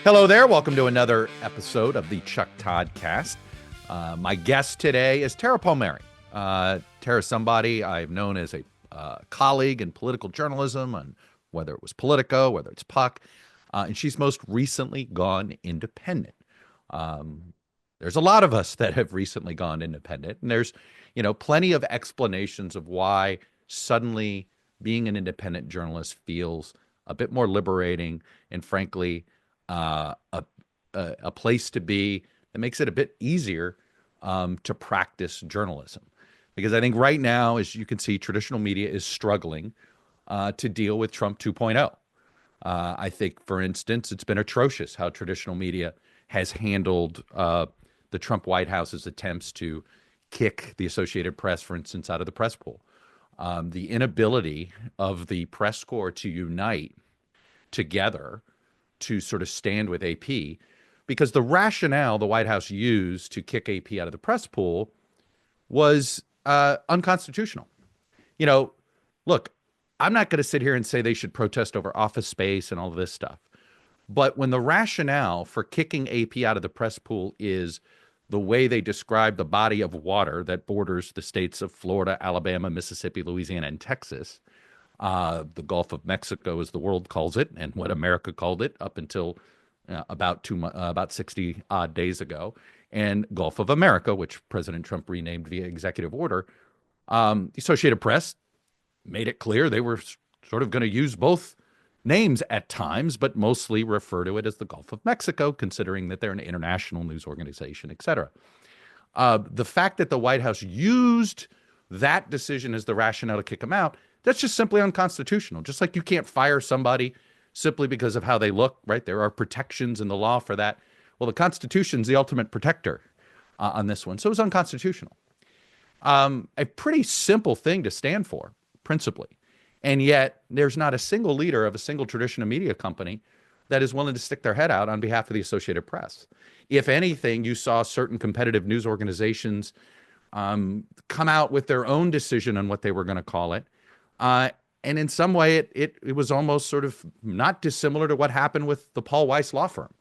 Hello there. Welcome to another episode of the Chuck ToddCast. My guest today is Tara Palmeri. Tara's somebody I've known as a colleague in political journalism, and whether it was Politico, whether it's Puck, and she's most recently gone independent. There's a lot of us that have recently gone independent, and there's, plenty of explanations of why suddenly being an independent journalist feels a bit more liberating and, frankly, a place to be that makes it a bit easier to practice journalism. Because I think right now, as you can see, traditional media is struggling to deal with Trump 2.0. I think, for instance, it's been atrocious how traditional media has handled the Trump White House's attempts to kick the Associated Press, for instance, out of the press pool. The inability of the press corps to unite together to sort of stand with AP, because the rationale the White House used to kick AP out of the press pool was unconstitutional. Look, I'm not going to sit here and say they should protest over office space and all of this stuff. But when the rationale for kicking AP out of the press pool is the way they describe the body of water that borders the states of Florida, Alabama, Mississippi, Louisiana, and Texas, the Gulf of Mexico, as the world calls it, and what America called it up until about 60 odd days ago, and Gulf of America, which President Trump renamed via executive order. The Associated Press made it clear they were sort of going to use both names at times, but mostly refer to it as the Gulf of Mexico, considering that they're an international news organization, et cetera. The fact that the White House used that decision as the rationale to kick them out, that's just simply unconstitutional. Just like you can't fire somebody simply because of how they look, right? There are protections in the law for that. Well, the Constitution's the ultimate protector on this one. So it was unconstitutional. A pretty simple thing to stand for, principally. And yet there's not a single leader of a single traditional media company that is willing to stick their head out on behalf of the Associated Press. If anything, you saw certain competitive news organizations come out with their own decision on what they were going to call it. And in some way, it was almost sort of not dissimilar to what happened with the Paul Weiss law firm,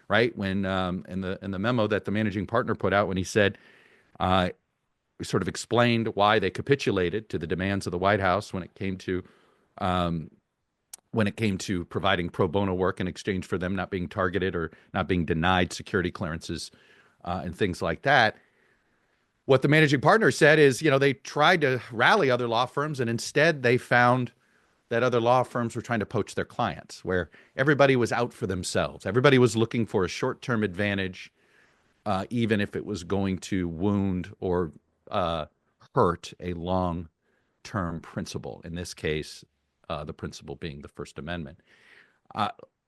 right? When in the memo that the managing partner put out, when he said, sort of explained why they capitulated to the demands of the White House when it came to providing pro bono work in exchange for them not being targeted or not being denied security clearances and things like that. What the managing partner said is, they tried to rally other law firms, and instead they found that other law firms were trying to poach their clients, where everybody was out for themselves. Everybody was looking for a short-term advantage, even if it was going to wound or hurt a long-term principle. In this case, the principle being the First Amendment.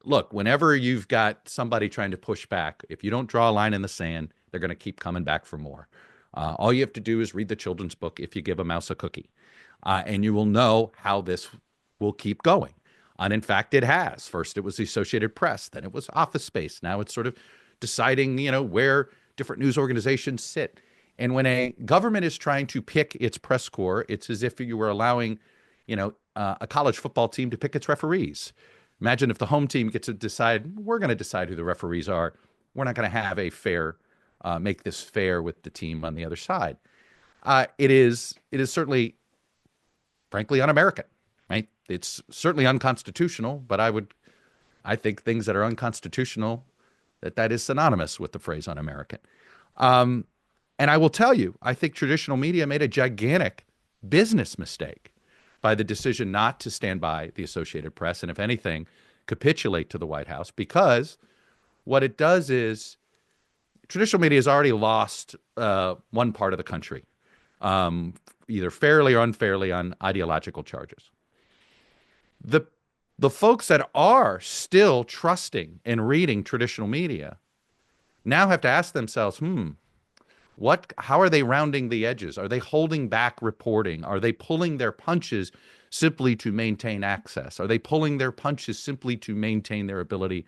Look, whenever you've got somebody trying to push back, if you don't draw a line in the sand, they're going to keep coming back for more. All you have to do is read the children's book, If You Give a Mouse a Cookie, and you will know how this will keep going. And in fact, it has. First, it was the Associated Press. Then it was Office Space. Now it's sort of deciding, where different news organizations sit. And when a government is trying to pick its press corps, it's as if you were allowing, a college football team to pick its referees. Imagine if the home team gets to decide, we're going to decide who the referees are. We're not going to have a fair make this fair with the team on the other side. It is certainly, frankly, un-American, right? It's certainly unconstitutional, but I think things that are unconstitutional, that is synonymous with the phrase un-American. And I will tell you, I think traditional media made a gigantic business mistake by the decision not to stand by the Associated Press and, if anything, capitulate to the White House, because what it does is traditional media has already lost one part of the country, either fairly or unfairly, on ideological charges. The folks that are still trusting and reading traditional media now have to ask themselves, how are they rounding the edges? Are they holding back reporting? Are they pulling their punches simply to maintain access? Are they pulling their punches simply to maintain their ability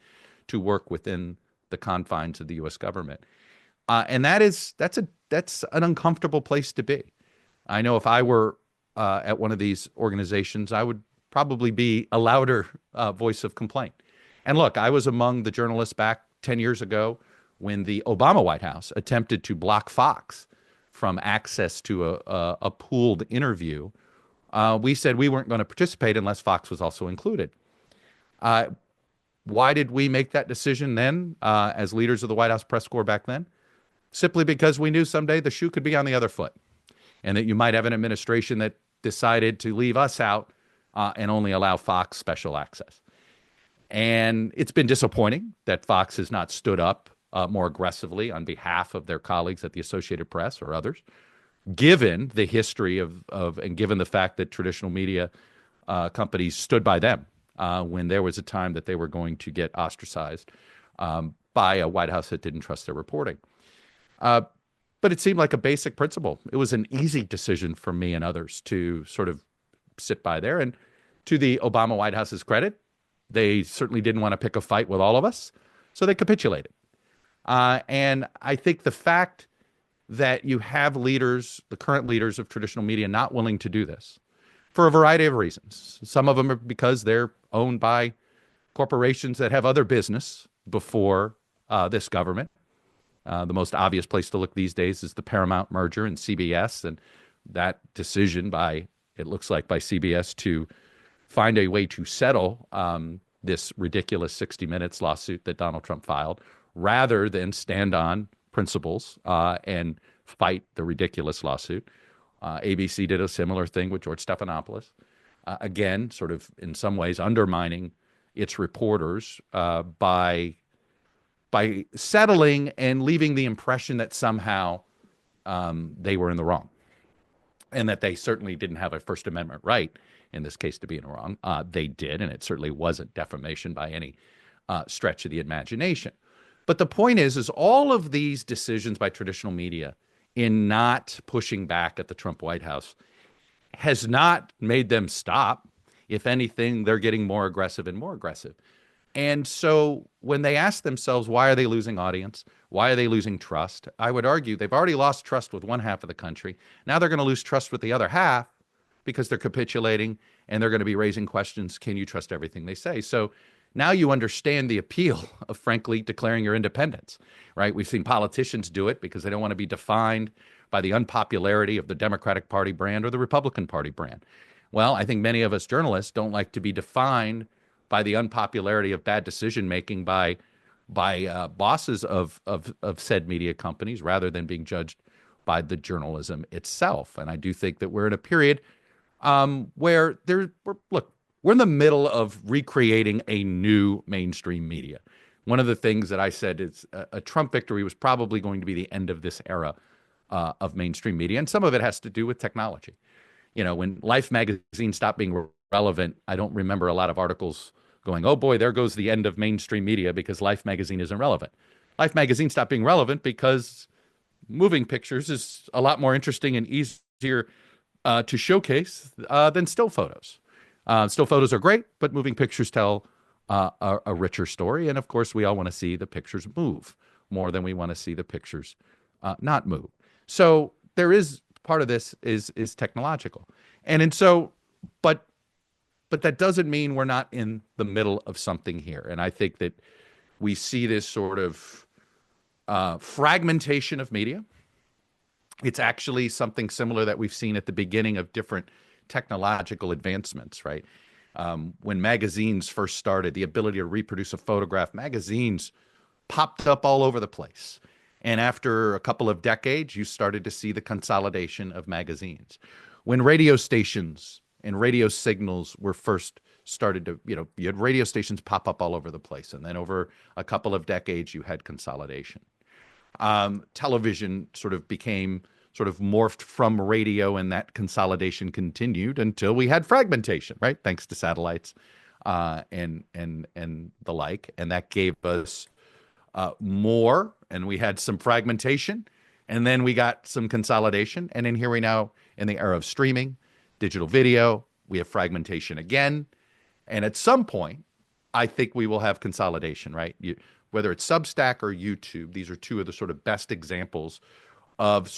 to work within the confines of the U.S. government? And that's an uncomfortable place to be. I know if I were at one of these organizations, I would probably be a louder voice of complaint. And look, I was among the journalists back 10 years ago when the Obama White House attempted to block Fox from access to a pooled interview. We said we weren't going to participate unless Fox was also included. Why did we make that decision then, as leaders of the White House press corps back then? Simply because we knew someday the shoe could be on the other foot, and that you might have an administration that decided to leave us out and only allow Fox special access. And it's been disappointing that Fox has not stood up more aggressively on behalf of their colleagues at the Associated Press or others, given the history of and given the fact that traditional media companies stood by them when there was a time that they were going to get ostracized by a White House that didn't trust their reporting. But it seemed like a basic principle. It was an easy decision for me and others to sort of sit by there. And to the Obama White House's credit, they certainly didn't want to pick a fight with all of us, so they capitulated. And I think the fact that you have leaders, the current leaders of traditional media, not willing to do this for a variety of reasons. Some of them are because they're owned by corporations that have other business before this government. The most obvious place to look these days is the Paramount merger and CBS, and that decision it looks like by CBS to find a way to settle this ridiculous 60 Minutes lawsuit that Donald Trump filed, rather than stand on principles and fight the ridiculous lawsuit. ABC did a similar thing with George Stephanopoulos, again, sort of in some ways undermining its reporters by settling and leaving the impression that somehow they were in the wrong, and that they certainly didn't have a First Amendment right, in this case, to be in the wrong. They did, and it certainly wasn't defamation by any stretch of the imagination. But the point is all of these decisions by traditional media in not pushing back at the Trump White House has not made them stop. If anything, they're getting more aggressive and more aggressive. And so when they ask themselves, why are they losing audience? Why are they losing trust? I would argue they've already lost trust with one half of the country. Now they're going to lose trust with the other half because they're capitulating and they're going to be raising questions. Can you trust everything they say? So now you understand the appeal of, frankly, declaring your independence, right? We've seen politicians do it because they don't want to be defined by the unpopularity of the Democratic Party brand or the Republican Party brand. Well, I think many of us journalists don't like to be defined by the unpopularity of bad decision-making by bosses of said media companies, rather than being judged by the journalism itself. And I do think that we're in a period where we're in the middle of recreating a new mainstream media. One of the things that I said is a Trump victory was probably going to be the end of this era of mainstream media. And some of it has to do with technology. You know, when Life magazine stopped being relevant, I don't remember a lot of articles going, oh boy, there goes the end of mainstream media because Life magazine isn't relevant. Life magazine stopped being relevant because moving pictures is a lot more interesting and easier to showcase than still photos. Still photos are great, but moving pictures tell a richer story. And of course, we all want to see the pictures move more than we want to see the pictures not move. So there is part of this is technological. But that doesn't mean we're not in the middle of something here. And I think that we see this sort of fragmentation of media. It's actually something similar that we've seen at the beginning of different technological advancements, right? When magazines first started, the ability to reproduce a photograph, magazines popped up all over the place. And after a couple of decades, you started to see the consolidation of magazines. When radio stations and radio signals were first started to, you had radio stations pop up all over the place. And then over a couple of decades, you had consolidation. Television sort of morphed from radio, and that consolidation continued until we had fragmentation, right? Thanks to satellites and the like. And that gave us more, and we had some fragmentation, and then we got some consolidation. And then here we now in the era of streaming, digital video, we have fragmentation again. And at some point, I think we will have consolidation, right? Whether it's Substack or YouTube, these are two of the sort of best examples of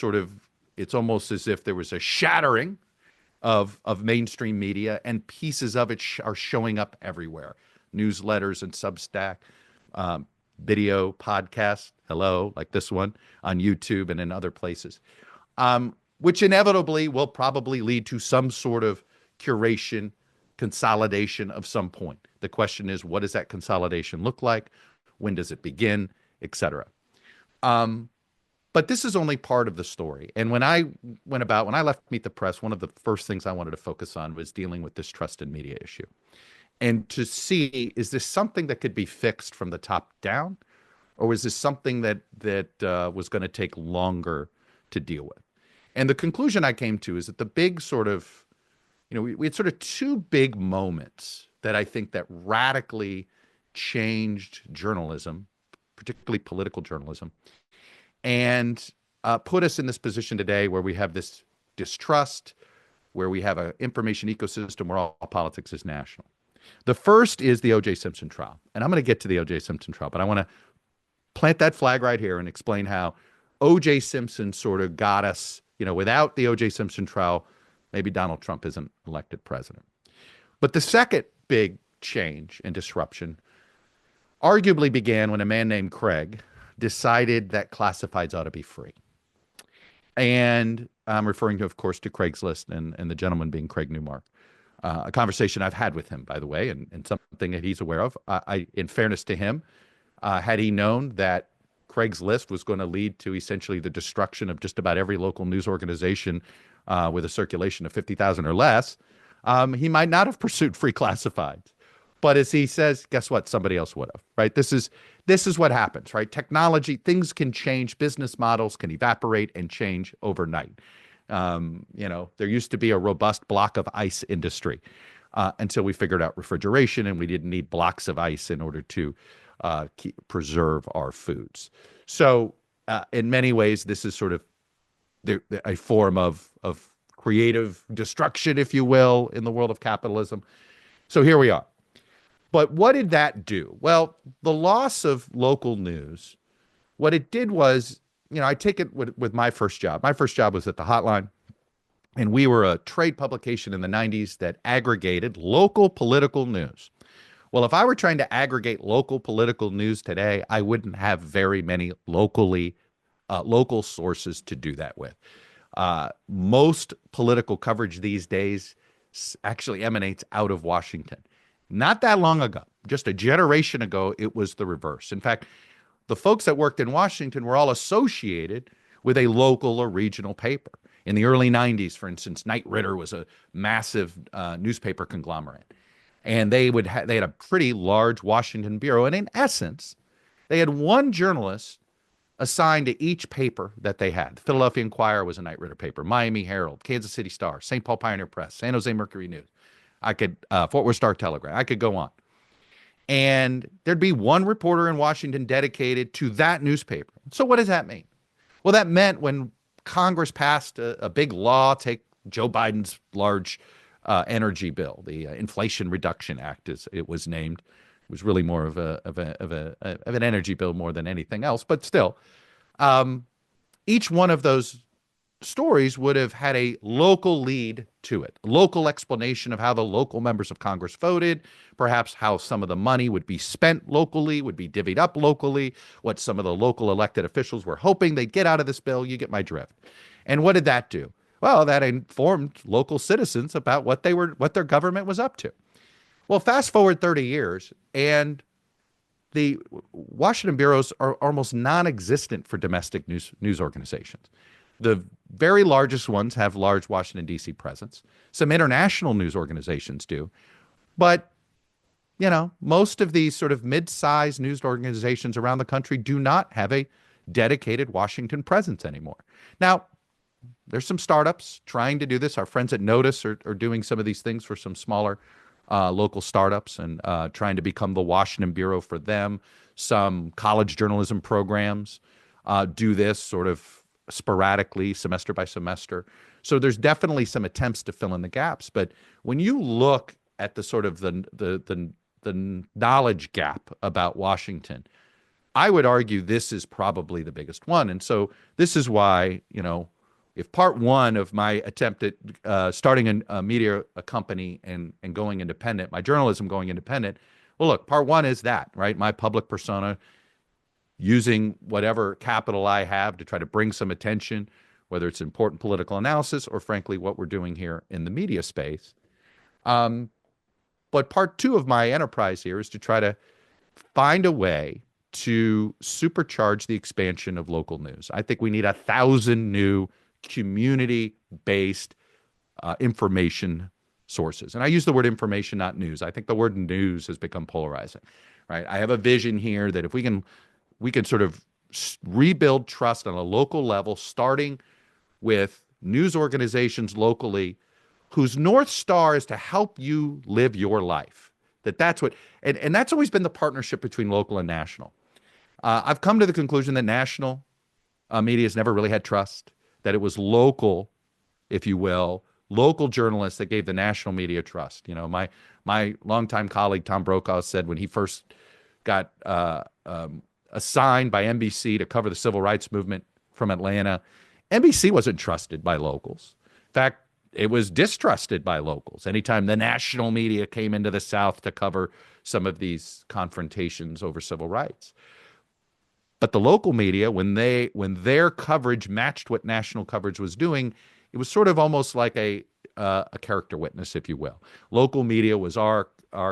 it's almost as if there was a shattering of mainstream media, and pieces of it are showing up everywhere. newsletters and Substack, video podcasts, hello, like this one on YouTube and in other places, which inevitably will probably lead to some sort of curation, consolidation of some point. The question is, what does that consolidation look like? When does it begin, et cetera? But this is only part of the story. And when I left Meet the Press, one of the first things I wanted to focus on was dealing with this trust in media issue. And to see, is this something that could be fixed from the top down? Or is this something that was going to take longer to deal with? And the conclusion I came to is that the big sort of, we had sort of two big moments that I think that radically changed journalism, particularly political journalism, and put us in this position today where we have this distrust, where we have an information ecosystem where all politics is national. The first is the O.J. Simpson trial. And I'm going to get to the O.J. Simpson trial, but I want to plant that flag right here and explain how O.J. Simpson sort of got us, without the O.J. Simpson trial, maybe Donald Trump isn't elected president. But the second big change and disruption arguably began when a man named Craig decided that classifieds ought to be free. And I'm referring to, of course, to Craigslist and the gentleman being Craig Newmark. A conversation I've had with him, by the way, and something that he's aware of. In fairness to him, had he known that Craigslist was going to lead to essentially the destruction of just about every local news organization with a circulation of 50,000 or less, he might not have pursued free classifieds. But as he says, guess what? Somebody else would have, right? This is what happens, right? Technology, things can change. Business models can evaporate and change overnight. There used to be a robust block of ice industry until we figured out refrigeration, and we didn't need blocks of ice in order to preserve our foods. So in many ways, this is sort of a form of creative destruction, if you will, in the world of capitalism. So here we are. But what did that do? Well, the loss of local news, what it did was, I take it with my first job. My first job was at the Hotline, and we were a trade publication in the 90s that aggregated local political news. Well, if I were trying to aggregate local political news today, I wouldn't have very many local sources to do that with. Most political coverage these days actually emanates out of Washington. Not that long ago, just a generation ago, it was the reverse. In fact, the folks that worked in Washington were all associated with a local or regional paper. In the early 90s, for instance, Knight Ridder was a massive newspaper conglomerate. And they had a pretty large Washington bureau. And in essence, they had one journalist assigned to each paper that they had. The Philadelphia Inquirer was a Knight Ridder paper, Miami Herald, Kansas City Star, St. Paul Pioneer Press, San Jose Mercury News. Fort Worth Star Telegram. I could go on. And there'd be one reporter in Washington dedicated to that newspaper. So what does that mean? Well, that meant when Congress passed a big law, take Joe Biden's large energy bill, the Inflation Reduction Act, as it was named. It was really more of an energy bill more than anything else. But still, each one of those stories would have had a local lead to it, local explanation of how the local members of Congress voted, perhaps how some of the money would be spent locally, would be divvied up locally, what some of the local elected officials were hoping they'd get out of this bill. You get my drift. And what did that do? Well, that informed local citizens about what their government was up to. Well, fast forward 30 years, and the Washington bureaus are almost non-existent for domestic news organizations. The very largest ones have large Washington, D.C. presence. Some international news organizations do. But, most of these sort of mid-sized news organizations around the country do not have a dedicated Washington presence anymore. Now, there's some startups trying to do this. Our friends at Notice are doing some of these things for some smaller local startups and trying to become the Washington bureau for them. Some college journalism programs do this sort of sporadically, semester by semester. So there's definitely some attempts to fill in the gaps. But when you look at the sort of the knowledge gap about Washington, I would argue this is probably the biggest one. And so this is why, if part one of my attempt at starting a media company and going independent, my journalism going independent, Well, look, part one is that, right? My public persona, using whatever capital I have to try to bring some attention, whether it's important political analysis or frankly, what we're doing here in the media space. But part two of my enterprise here is to try to find a way to supercharge the expansion of local news. I think we need 1,000 new community-based information sources. And I use the word information, not news. I think the word news has become polarizing, right? I have a vision here that if we can sort of rebuild trust on a local level, starting with news organizations locally whose North Star is to help you live your life. That's what, and that's always been the partnership between local and national. I've come to the conclusion that national media has never really had trust, that it was local, if you will, local journalists that gave the national media trust. You know, my longtime colleague Tom Brokaw said when he first got assigned by NBC to cover the civil rights movement from Atlanta, NBC wasn't trusted by locals. In fact, it was distrusted by locals anytime the national media came into the South to cover some of these confrontations over civil rights. But the local media, when their coverage matched what national coverage was doing, it was sort of almost like a character witness, if you will. Local media was our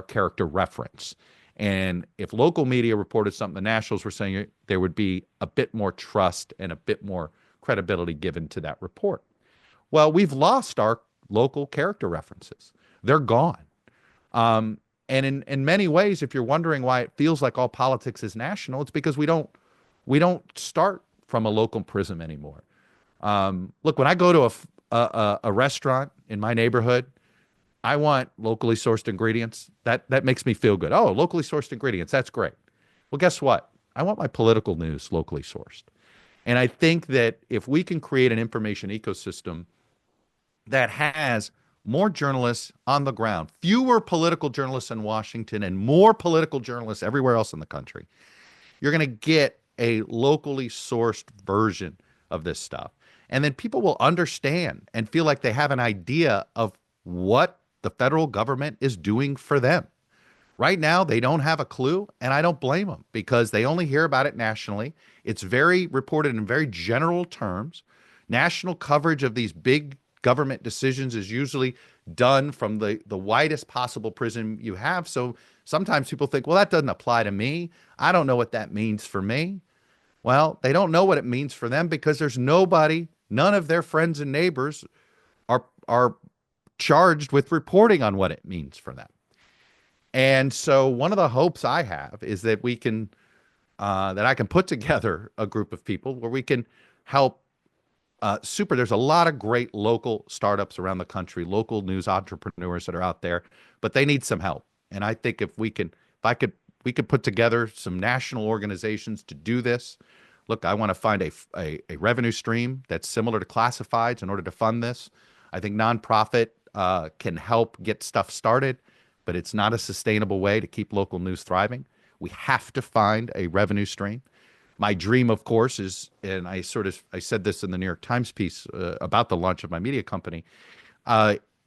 character reference. And if local media reported something the nationals were saying, there would be a bit more trust and a bit more credibility given to that report. Well, we've lost our local character references. They're gone. And in many ways, if you're wondering why it feels like all politics is national, it's because we don't start from a local prism anymore. Look, when I go to a restaurant in my neighborhood, I want locally sourced ingredients. That makes me feel good. Oh, locally sourced ingredients. That's great. Well, guess what? I want my political news locally sourced. And I think that if we can create an information ecosystem that has more journalists on the ground, fewer political journalists in Washington and more political journalists everywhere else in the country, you're going to get a locally sourced version of this stuff. And then people will understand and feel like they have an idea of what the federal government is doing for them. Right now, they don't have a clue, and I don't blame them because they only hear about it nationally. It's very reported in very general terms. National coverage of these big government decisions is usually done from the widest possible prism you have. So sometimes people think, well, that doesn't apply to me. I don't know what that means for me. Well, they don't know what it means for them because there's none of their friends and neighbors are charged with reporting on what it means for them. And so one of the hopes I have is that we can, that I can put together a group of people where we can help there's a lot of great local startups around the country, local news entrepreneurs that are out there, but they need some help. And I think we could put together some national organizations to do this. Look, I want to find a revenue stream that's similar to classifieds in order to fund this. I think nonprofit can help get stuff started, but it's not a sustainable way to keep local news thriving. We have to find a revenue stream. My dream, of course, is, and I said this in the New York Times piece about the launch of my media company,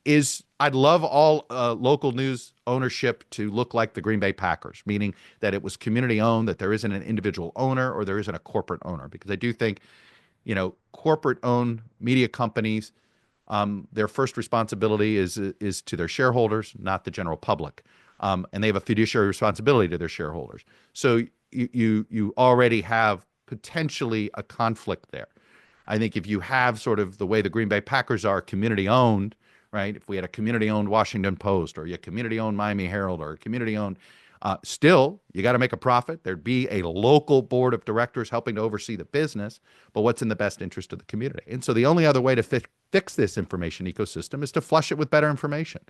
is I'd love all local news ownership to look like the Green Bay Packers, meaning that it was community owned, that there isn't an individual owner or there isn't a corporate owner. Because I do think, corporate owned media companies, their first responsibility is to their shareholders, not the general public. And they have a fiduciary responsibility to their shareholders. So you already have potentially a conflict there. I think if you have sort of the way the Green Bay Packers are community owned, right? If we had a community owned Washington Post or a community owned Miami Herald or a community owned, still you got to make a profit. There'd be a local board of directors helping to oversee the business, but what's in the best interest of the community? And so the only other way to fix this information ecosystem is to flush it with better information.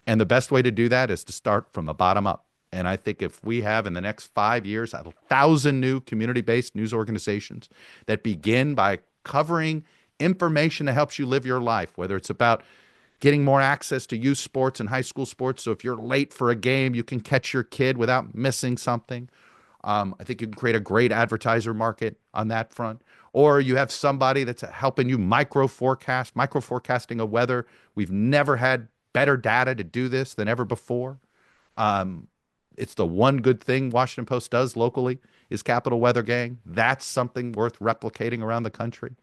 And the best way to do that is to start from the bottom up. And I think if we have in the next 5 years 1,000 new community-based news organizations that begin by covering information that helps you live your life, whether it's about getting more access to youth sports and high school sports, so if you're late for a game, you can catch your kid without missing something. I think you can create a great advertiser market on that front. Or you have somebody that's helping you micro-forecasting of weather. We've never had better data to do this than ever before. it's the one good thing Washington Post does locally is Capitol Weather Gang. That's something worth replicating around the country.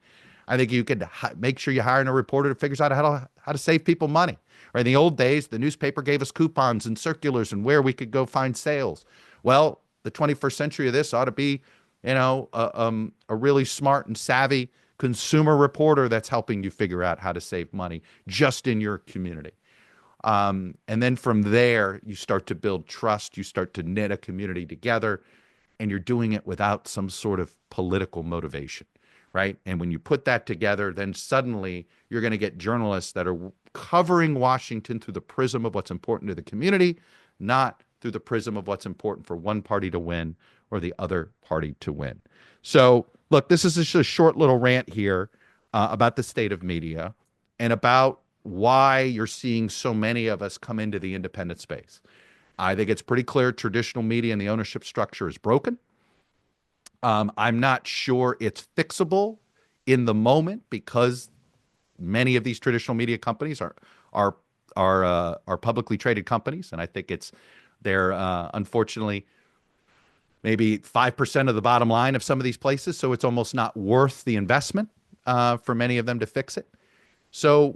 I think you could make sure you hire a reporter that figures out how to save people money. Right? In the old days, the newspaper gave us coupons and circulars and where we could go find sales. Well, the 21st century of this ought to be, a really smart and savvy consumer reporter that's helping you figure out how to save money just in your community. And then from there, you start to build trust. You start to knit a community together, and you're doing it without some sort of political motivation, right? And when you put that together, then suddenly you're going to get journalists that are covering Washington through the prism of what's important to the community, not through the prism of what's important for one party to win or the other party to win. So, look, this is just a short little rant here about the state of media and about why you're seeing so many of us come into the independent space. I think it's pretty clear traditional media and the ownership structure is broken. I'm not sure it's fixable in the moment because many of these traditional media companies are publicly traded companies, and I think they're unfortunately maybe 5% of the bottom line of some of these places, so it's almost not worth the investment for many of them to fix it. So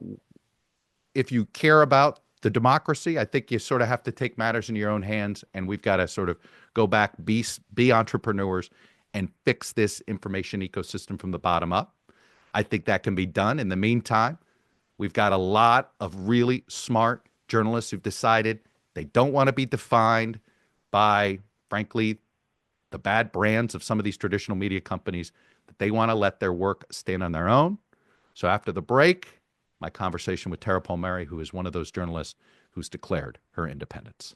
if you care about the democracy, I think you sort of have to take matters in your own hands, and we've got to sort of go back, be entrepreneurs, and fix this information ecosystem from the bottom up. I think that can be done. In the meantime, we've got a lot of really smart journalists who've decided they don't want to be defined by, frankly, the bad brands of some of these traditional media companies, that they want to let their work stand on their own. So after the break, my conversation with Tara Palmeri, who is one of those journalists who's declared her independence.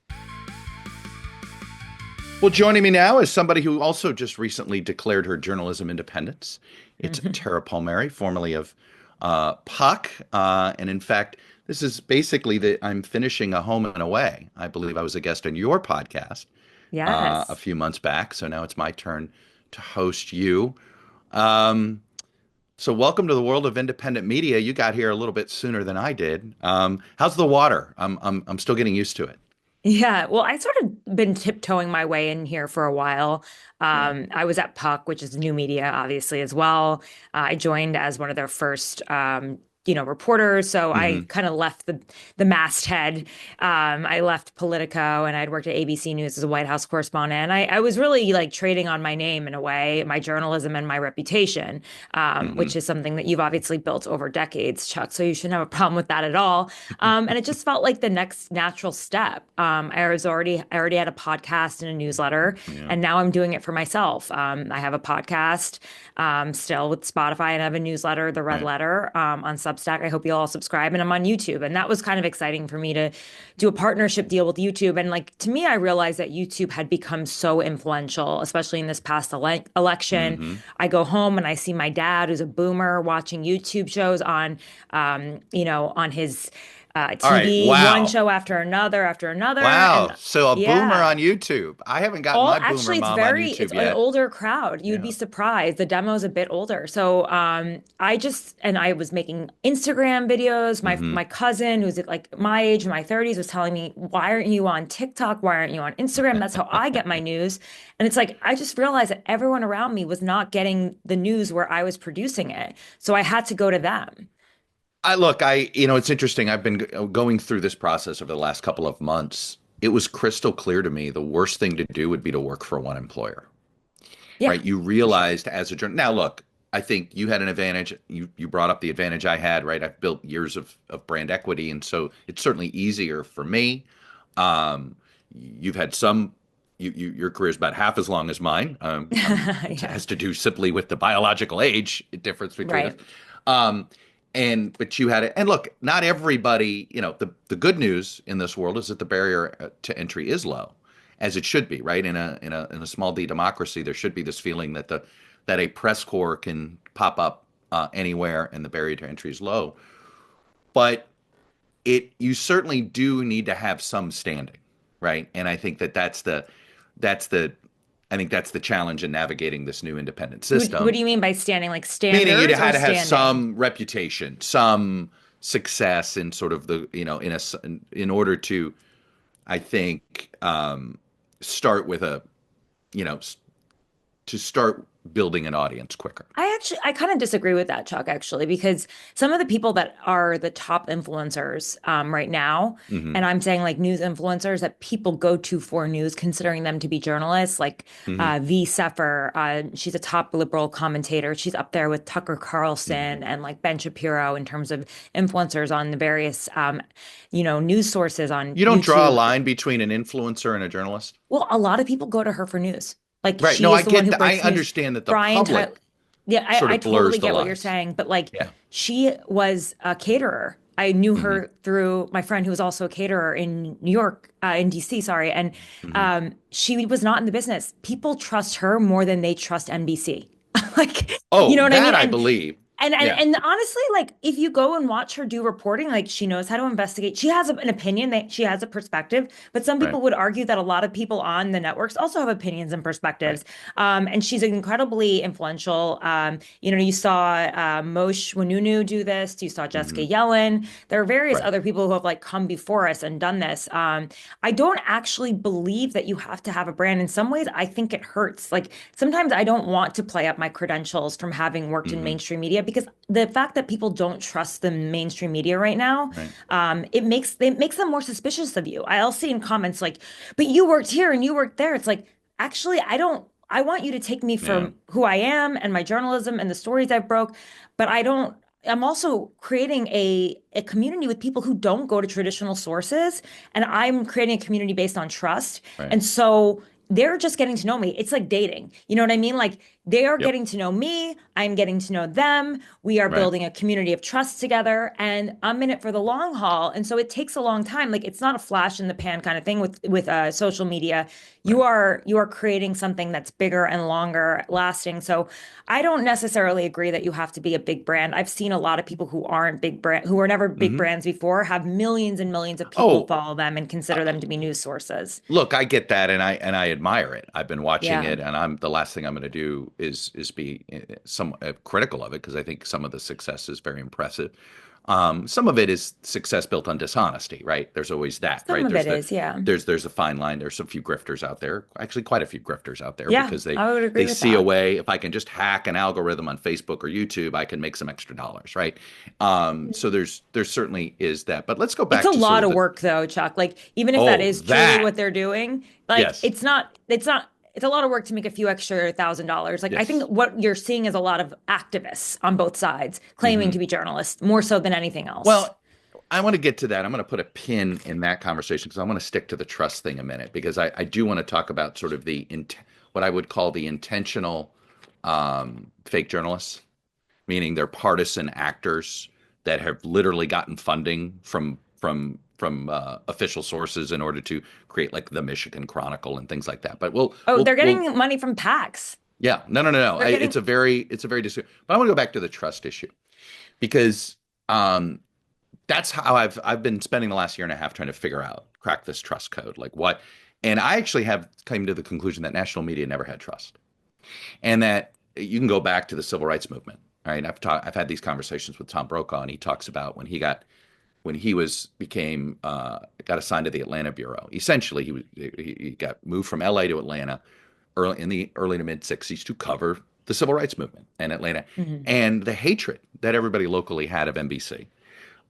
Well, joining me now is somebody who also just recently declared her journalism independence. It's Tara Palmeri, formerly of Puck. And in fact, this is basically I'm finishing a Home and Away. I believe I was a guest on your podcast Yes. a few months back. So now it's my turn to host you. So welcome to the world of independent media. You got here a little bit sooner than I did. How's the water? I'm still getting used to it. Yeah. Well, I sort of been tiptoeing my way in here for a while. Yeah. I was at Puck, which is new media, obviously, as well. I joined as one of their first, reporters. So I Hmm. kind of left the masthead. I left Politico, and I'd worked at ABC News as a White House correspondent. And I was really like trading on my name in a way, my journalism and my reputation, Hmm. which is something that you've obviously built over decades, Chuck. So you shouldn't have a problem with that at all. And it just felt like the next natural step. I already had a podcast and a newsletter, Yeah. and now I'm doing it for myself. I have a podcast still with Spotify, and I have a newsletter, The Red Right. Letter, on Substack. I hope you all subscribe, and I'm on YouTube. And that was kind of exciting for me to do a partnership deal with YouTube. And like to me, I realized that YouTube had become so influential, especially in this past election. Hmm. I go home and I see my dad, who's a boomer, watching YouTube shows on his All right. TV, one Wow. show after another. Wow. And So a boomer yeah, on YouTube. I haven't gotten all my boomer actually mom on it's YouTube an yet. older crowd. You'd be Yeah. surprised. The demo's a bit older. So I was making Instagram videos. Hmm. My cousin, who's at like my age in my 30s, was telling me, why aren't you on TikTok? Why aren't you on Instagram? That's how I get my news. And it's like I just realized that everyone around me was not getting the news where I was producing it. So I had to go to them. It's interesting. I've been going through this process over the last couple of months. It was crystal clear to me the worst thing to do would be to work for one employer, Yeah, right? You for sure. realized as a journalist. Now, look, I think you had an advantage. You brought up the advantage I had, right? I've built years of brand equity, and so it's certainly easier for me. You've had some. Your career is about half as long as mine. It Yeah, has to do simply with the biological age difference between us. right. Um, but you had it. And look, not everybody. The good news in this world is that the barrier to entry is low, as it should be, right? In a small d democracy, there should be this feeling that a press corps can pop up anywhere, and the barrier to entry is low. But you certainly do need to have some standing, right? And I think that's the I think that's the challenge in navigating this new independent What system. do you mean by standing? Like Meaning you standards or had to have standing? some reputation, some success in sort of in order to, I think, start with a, you know, to start building an audience quicker. I kind of disagree with that, Chuck, actually, because some of the people that are the top influencers right now, Hmm. and I'm saying like news influencers that people go to for news, considering them to be journalists, like Hmm. V. Sefer, she's a top liberal commentator. She's up there with Tucker Hmm. Carlson and like Ben Shapiro in terms of influencers on the various, news sources on You don't draw a YouTube. line between an influencer and a journalist? Well, a lot of people go to her for news. Like Right. she No, I is the one get who that. I breaks news. understand that the Brian Tyler, public yeah, sort I of blurs totally the get what you're lines. saying, but like Yeah. she was a caterer. I knew Hmm. her through my friend who was also a caterer in New York, in DC, sorry, and Hmm. she was not in the business. People trust her more than they trust NBC. Like, you know Oh, what I mean? that I believe. And, and Yeah. and honestly, like if you go and watch her do reporting, like she knows how to investigate. She has an opinion, that she has a perspective, but some Right. people would argue that a lot of people on the networks also have opinions and Right. perspectives. And she's incredibly influential. You saw Moshe Wanunu do this. You saw Jessica Hmm. Yellen. There are various Right. other people who have like come before us and done this. I don't actually believe that you have to have a brand. In some ways, I think it hurts. Like sometimes I don't want to play up my credentials from having worked in Hmm. mainstream media because the fact that people don't trust the mainstream media right now, Right. it makes them more suspicious of you. I'll see in comments like, "But you worked here and you worked there." It's like, actually, I don't. I want you to take me Yeah. for who I am and my journalism and the stories I've broke, but I don't. I'm also creating a community with people who don't go to traditional sources, and I'm creating a community based on trust. Right. And so they're just getting to know me. It's like dating. You know what I mean? Like they are Yep. getting to know me. I'm getting to know them. We are Right. building a community of trust together, and I'm in it for the long haul. And so it takes a long time. Like it's not a flash in the pan kind of thing with social media. Right. You are creating something that's bigger and longer lasting. So I don't necessarily agree that you have to be a big brand. I've seen a lot of people who aren't big brand, who were never big Hmm. brands before, have millions and millions of people Oh, follow them and uh, consider them to be news sources. look, I get that, and I admire it. I've been watching Yeah. it, and I'm the last thing I'm going to do is be some critical of it because I think some of the success is very impressive. Some of it is success built on dishonesty, right? There's always that, Some right? of it is, yeah. There's a fine line. There's a few grifters out there, actually quite a few grifters out there Yeah, because I would agree they with see a that. way. If I can just hack an algorithm on Facebook or YouTube, I can make some extra dollars, right? So there's certainly is that. But let's go It's back a to sort lot of of the work though, Chuck. Like even if that oh is truly that what they're doing, like yes it's a lot of work to make a few extra $1,000. Like I think yes. what you're seeing is a lot of activists on both sides claiming Hmm. to be journalists more so than anything else. Well, I want to get to that. I'm going to put a pin in that conversation because I want to stick to the trust thing a minute because I do want to talk about sort of what I would call the intentional fake journalists, meaning they're partisan actors that have literally gotten funding from official sources in order to create like the Michigan Chronicle and things like that. But we'll Oh, we'll they're we'll getting money from PACs. yeah, no. They're getting It's a very but I want to go back to the trust issue because um that's how I've been spending the last year and a half trying to figure out, crack this trust code. Like what? And I actually have come to the conclusion that national media never had trust. And that you can go back to the civil rights movement. Right. I've had these conversations with Tom Brokaw, and he talks about when he was became got assigned to the Atlanta bureau. Essentially, he got moved from LA to Atlanta early to mid 60s to cover the civil rights movement in Atlanta Mhm. and the hatred that everybody locally had of NBC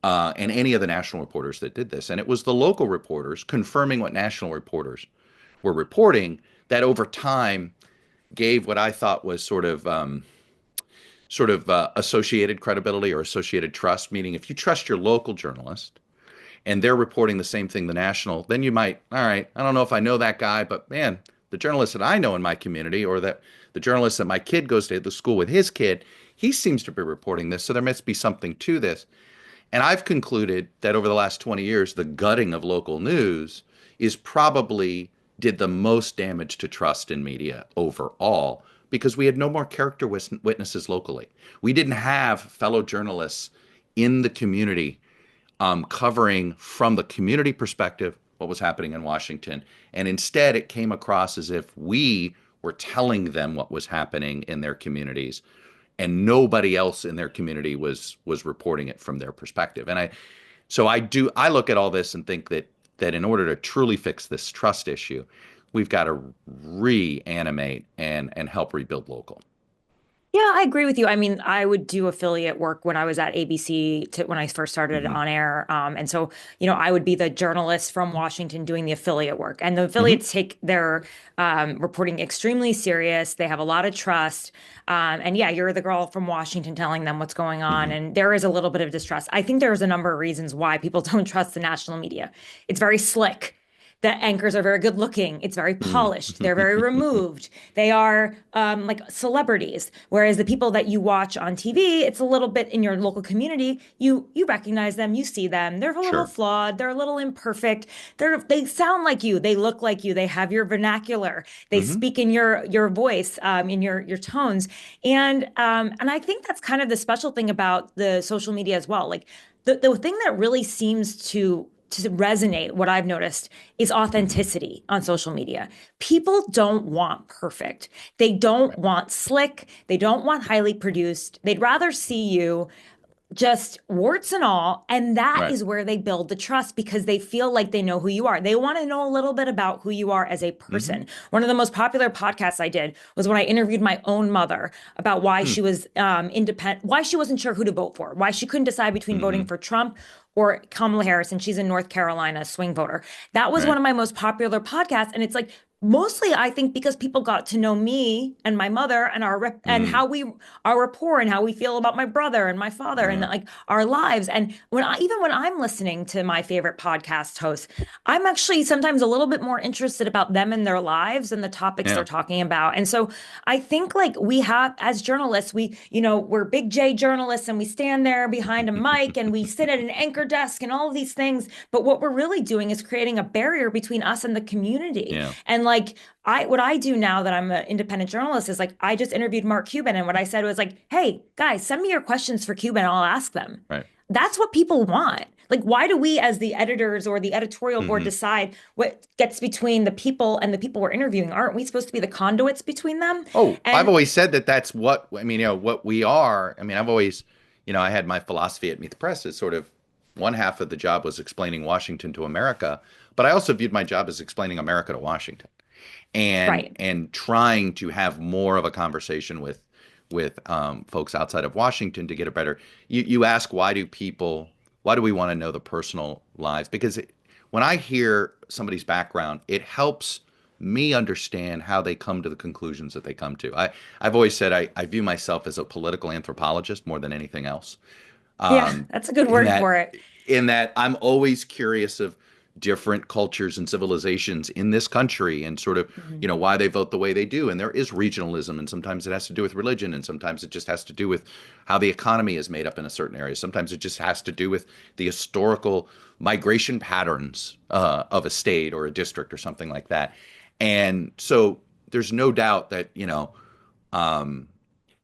and any of the national reporters that did this. And it was the local reporters confirming what national reporters were reporting that over time gave what I thought was sort of associated credibility or associated trust. Meaning, if you trust your local journalist and they're reporting the same thing the national, then you might, all right, I don't know if I know that guy, but man, the journalist that I know in my community or that the journalist that my kid goes to the school with his kid, he seems to be reporting this, so there must be something to this. And I've concluded that over the last 20 years, the gutting of local news is probably did the most damage to trust in media overall because we had no more character witnesses locally. We didn't have fellow journalists in the community covering from the community perspective what was happening in Washington. And instead, it came across as if we were telling them what was happening in their communities and nobody else in their community was reporting it from their perspective. And I look at all this and think that in order to truly fix this trust issue, we've got to reanimate and help rebuild local. Yeah, I agree with you. I mean, I would do affiliate work when I was at ABC when I first started Hmm. on air. And so, I would be the journalist from Washington doing the affiliate work. And the Hmm. affiliates take their reporting extremely serious. They have a lot of trust. And yeah, you're the girl from Washington telling them what's going on. Hmm. And there is a little bit of distrust. I think there's a number of reasons why people don't trust the national media. It's very slick. The anchors are very good looking. It's very Hmm. polished. They're very removed. They are like celebrities. Whereas the people that you watch on TV, it's a little bit in your local community. You recognize them, you see them. They're a little Sure. flawed. They're a little imperfect. They sound like you. They look like you. They have your vernacular. They Hmm. speak in your voice, in your tones. And I think that's kind of the special thing about the social media as well. Like the thing that really seems to resonate, what I've noticed is Hmm. authenticity on social media. People don't want perfect. They don't Right. want slick. They don't want highly produced. They'd rather see you just warts and all. And that Right. is where they build the trust because they feel like they know who you are. They want to know a little bit about who you are as a Hmm. person. One of the most popular podcasts I did was when I interviewed my own mother about why Hmm. she was independent, why she wasn't sure who to vote for, why she couldn't decide between voting Hmm. for Trump or Kamala Harris, and she's in North Carolina, swing voter. That was one Right. of my most popular podcasts. And it's like, mostly I think because people got to know me and my mother and and Mm. our rapport and how we feel about my brother and my father and Yeah. like our lives. And even when I'm listening to my favorite podcast hosts, I'm actually sometimes a little bit more interested about them and their lives and the topics they're Yeah. talking about. And so I think like we have as journalists, we're big J journalists and we stand there behind a mic and we sit at an anchor desk and all of these things. But what we're really doing is creating a barrier between us and the community. Yeah. And like what I do now that I'm an independent journalist is like I just interviewed Mark Cuban and what I said was like, hey guys, send me your questions for Cuban and I'll ask them. Right. That's what people want. Like, why do we as the editors or the editorial board Hmm. decide what gets between the people and the people we're interviewing? Aren't we supposed to be the conduits between them? Oh, I've And always said that that's what I mean, what we are. I mean, I've always, I had my philosophy at Meet the Press is sort of one half of the job was explaining Washington to America, but I also viewed my job as explaining America to Washington and right. and trying to have more of a conversation with folks outside of Washington to get a better. You ask why do we want to know the personal lives? Because when I hear somebody's background, it helps me understand how they come to the conclusions that they come to. I've always said I view myself as a political anthropologist more than anything else. Yeah, Um, that's a good in word that for it. in that I'm always curious of different cultures and civilizations in this country and sort of, Mhm. why they vote the way they do. And there is regionalism, and sometimes it has to do with religion, and sometimes it just has to do with how the economy is made up in a certain area. Sometimes it just has to do with the historical migration patterns of a state or a district or something like that. And so there's no doubt that, um,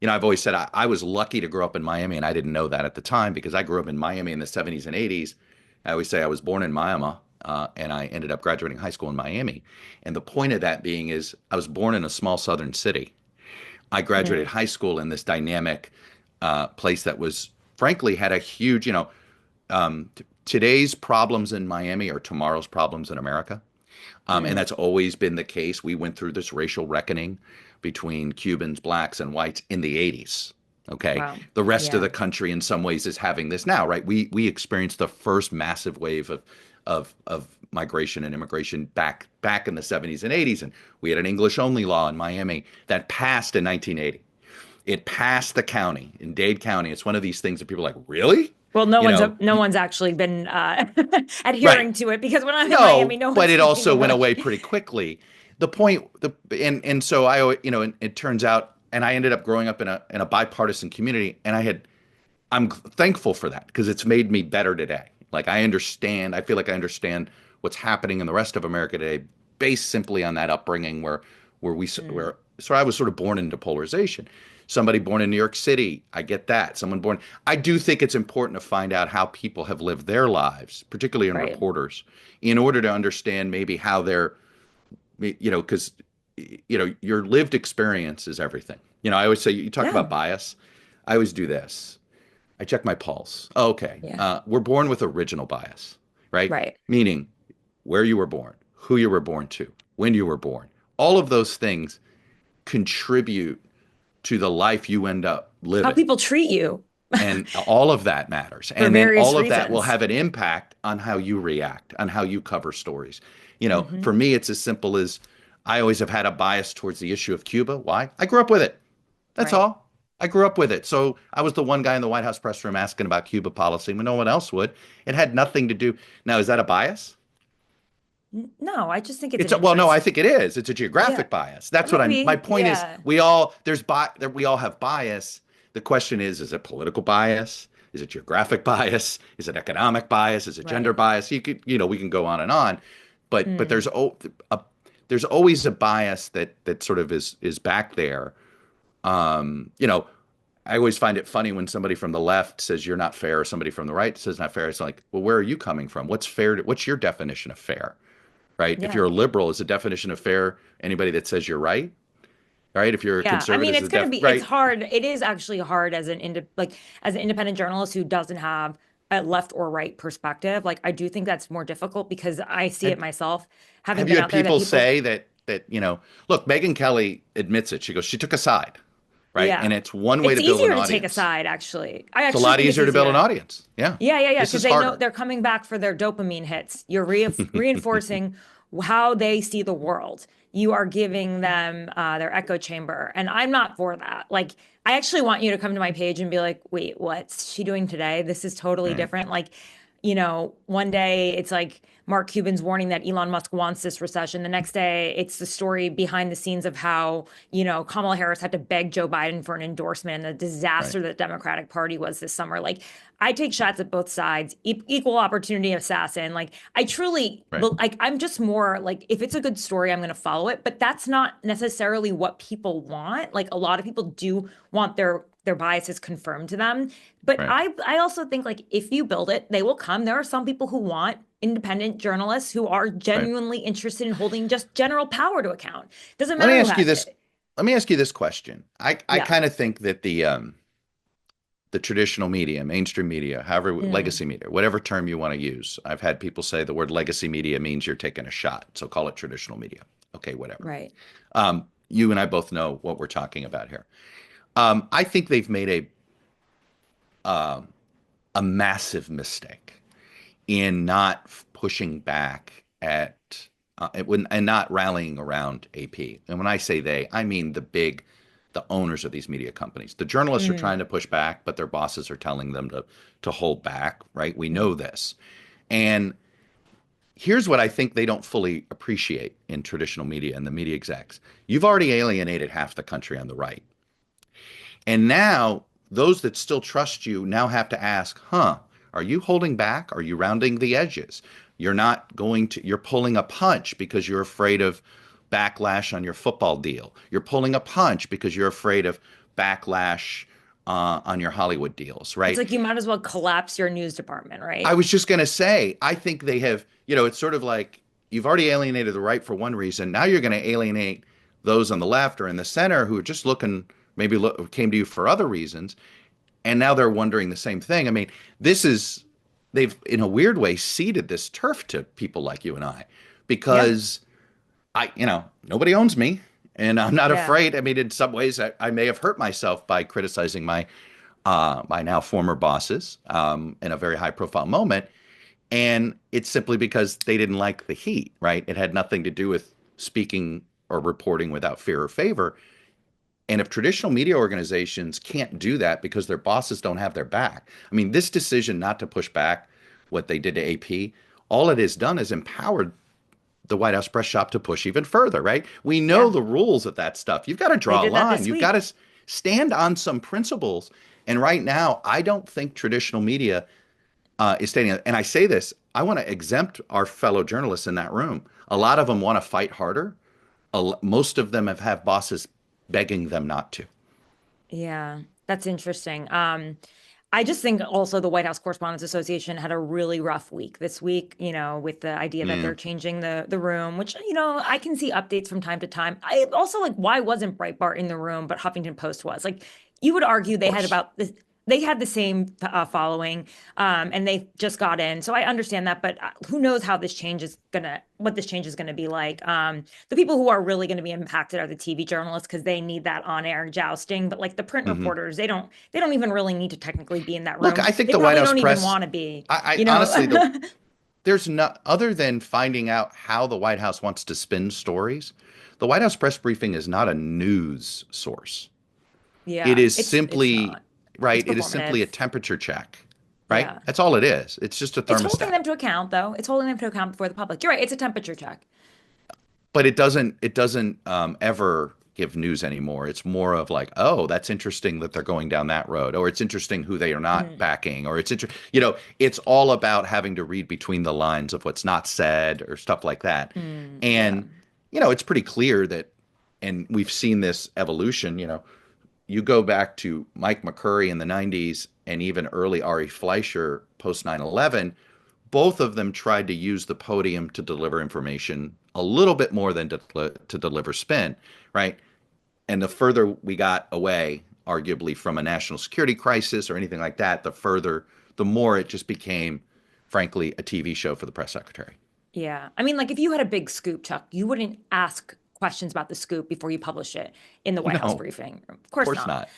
I've always said I was lucky to grow up in Miami, and I didn't know that at the time because I grew up in Miami in the 70s and 80s. I always say I was born in Miami, and I ended up graduating high school in Miami. And the point of that being is I was born in a small southern city. I graduated Mm. high school in this dynamic place that was, frankly, had a huge, today's problems in Miami are tomorrow's problems in America. And Mm. that's always been the case. We went through this racial reckoning between Cubans, blacks, and whites in the 80s. Okay. Wow. The rest of Yeah. the country in some ways is having this now, right? We experienced the first massive wave of migration and immigration back in the 70s and 80s. And we had an English only law in Miami that passed in 1980. It passed the county in Dade County. It's one of these things that people are like, really? Well, You know, no one's actually been right. adhering to it because when I'm in Miami, No, no but one's it speaking also went English. away pretty quickly. The point, and so I, and it turns out, and I ended up growing up in a bipartisan community, and I'm thankful for that because it's made me better today. Like I feel like I understand what's happening in the rest of America today, based simply on that upbringing Mm. where so I was sort of born into polarization. Somebody born in New York City, I get that. Someone born, I do think it's important to find out how people have lived their lives, particularly in Right. reporters, in order to understand maybe how they're, because your lived experience is everything. I always say you talk Yeah. about bias. I always do this. I check my pulse. Oh, okay. Yeah. We're born with original bias, right? Right. Meaning where you were born, who you were born to, when you were born. All of those things contribute to the life you end up How living. people treat you And all of that matters. for And then various all of that will reasons. have an impact on how you react, on how you cover stories. Hmm. For me, it's as simple as I always have had a bias towards the issue of Cuba. Why? I grew up with it. That's Right. all. I grew up with it. So I was the one guy in the White House press room asking about Cuba policy when no one else would. It had nothing to do. Now, is that a bias? No, I just think it's It's an well, no, I interest. think it is. It's a Yeah, geographic bias. That's what I'm. My maybe. point is, Yeah. we all have bias. The question is it political bias? Is it geographic bias? Is it economic bias? Is it gender Right. bias? We can go on and on, but Mm. there's always a bias that sort of is back there. You know, I always find it funny when somebody from the left says you're not fair, or somebody from the right says not fair. It's like, well, where are you coming from? What's fair? What's your definition of fair? Right? If Yeah. you're a liberal, is the definition of fair anybody that says you're right? Right? If you're a Yeah, I mean, conservative, is it's the gonna def be, it's right? hard. It is actually hard as as an independent journalist who doesn't have a left or right perspective. Like, I do think that's more difficult because I see it Have myself, having have you been had out there, that people people, say that look, Megyn Kelly admits it. She goes, she took a side, right? yeah, And it's one way it's to build an easier to take a audience. side. Actually, I It's a actually lot think it's easier to build an easier. audience. Yeah. Yeah, This because is they know harder. they're coming back for their dopamine hits. You're reinforcing how they see the world. You are giving them their echo chamber, and I'm not for that. Like, I actually want you to come to my page and be like, "Wait, what's she doing today? This is totally Right. different." Like, one day it's like Mark Cuban's warning that Elon Musk wants this recession. The next day, it's the story behind the scenes of how, Kamala Harris had to beg Joe Biden for an endorsement and the Right. disaster that the Democratic Party was this summer. Like, I take shots at both sides, equal opportunity assassin. Like, I truly, Right. like, I'm just more like, if it's a good story, I'm going to follow it. But that's not necessarily what people want. Like, a lot of people do want their biases confirmed to them. But Right. I also think, like, if you build it, they will come. There are some people who want independent journalists who are Right. genuinely interested in holding just general power to account. Doesn't Let me matter who ask you has this. it. Let me ask you this question. I Yeah. kind of think that the traditional media, mainstream media, however, Mm, legacy media, whatever term you want to use. I've had people say the word legacy media means you're taking a shot, so call it traditional media. Okay, whatever. right. You and I both know what we're talking about here. I think they've made a massive mistake in not pushing back at and not rallying around AP. And when I say they, I mean the owners of these media companies. The journalists are Mm, trying to push back, but their bosses are telling them to hold back, right? We mm, know this. And here's what I think they don't fully appreciate in traditional media and the media execs. You've already alienated half the country on the right. And now those that still trust you now have to ask, huh, are you holding back? Are you rounding the edges? You're pulling a punch because you're afraid of backlash on your football deal. You're pulling a punch because you're afraid of backlash on your Hollywood deals, it's right? like you might as well collapse your news department, I right? was just going to say, I think they have, it's sort of like you've already alienated the right for one reason. Now you're going to alienate those on the left or in the center who are just looking, maybe came to you for other reasons. And now they're wondering the same thing. I mean, this is, they've, in a weird way, ceded this turf to people like you and I Yeah. because nobody owns me and I'm not Yeah. afraid. I mean, in some ways, I may have hurt myself by criticizing my now former bosses in a very high profile moment. And it's simply because they didn't like the heat, right? It had nothing to do with speaking or reporting without fear or favor. And if traditional media organizations can't do that because their bosses don't have their back, I mean, this decision not to push back what they did to AP, all it has done is empowered the White House press shop to push even further, right? We know Yeah. the rules of that stuff. You've got to They draw a did that line. this You've got week. to stand on some principles. And right now, I don't think traditional media is standing. And I say this, I want to exempt our fellow journalists in that room. A lot of them want to fight harder. Most of them have bosses begging them not to. Yeah, that's interesting. I just think also the White House Correspondents Association had a really rough week this week, with the idea that Yeah. they're changing the room, which, I can see updates from time to time. I also, like, why wasn't Breitbart in the room, but Huffington Post was? Like, you would argue Of they had course. about this. they had the same following, and they just got in. So I understand that, but who knows how this change is what this change is gonna be like. The people who are really gonna be impacted are the TV journalists because they need that on-air jousting. But like the print Hmm. reporters, they don't even really need to technically be in that Look, room. I think They the White probably House don't even press, want to be, I you know. honestly, there's not, other than finding out how the White House wants to spin stories, the White House press briefing is not a news source. It Yeah, is it's simply, not. It's right, it is simply a performative. temperature check, right? Yeah. That's all it is. It's just a It's holding thermostat. them to account, though. It's holding them to account before the public. You're right. It's a temperature check. But it doesn't ever give news anymore. It's more of like, oh, that's interesting that they're going down that road, or it's interesting who they are not Mm, backing, or it's all about having to read between the lines of what's not said or stuff like that. yeah. And it's pretty clear that, and we've seen this evolution. You go back to Mike McCurry in the 90s and even early Ari Fleischer post 9/11, both of them tried to use the podium to deliver information a little bit more than to deliver spin, right? And the further we got away, arguably, from a national security crisis or anything like that, the more it just became, frankly, a TV show for the press secretary. Yeah. I mean, like if you had a big scoop, Chuck, you wouldn't ask questions about the scoop before you publish it in the White House No, briefing. Of of course course not. not.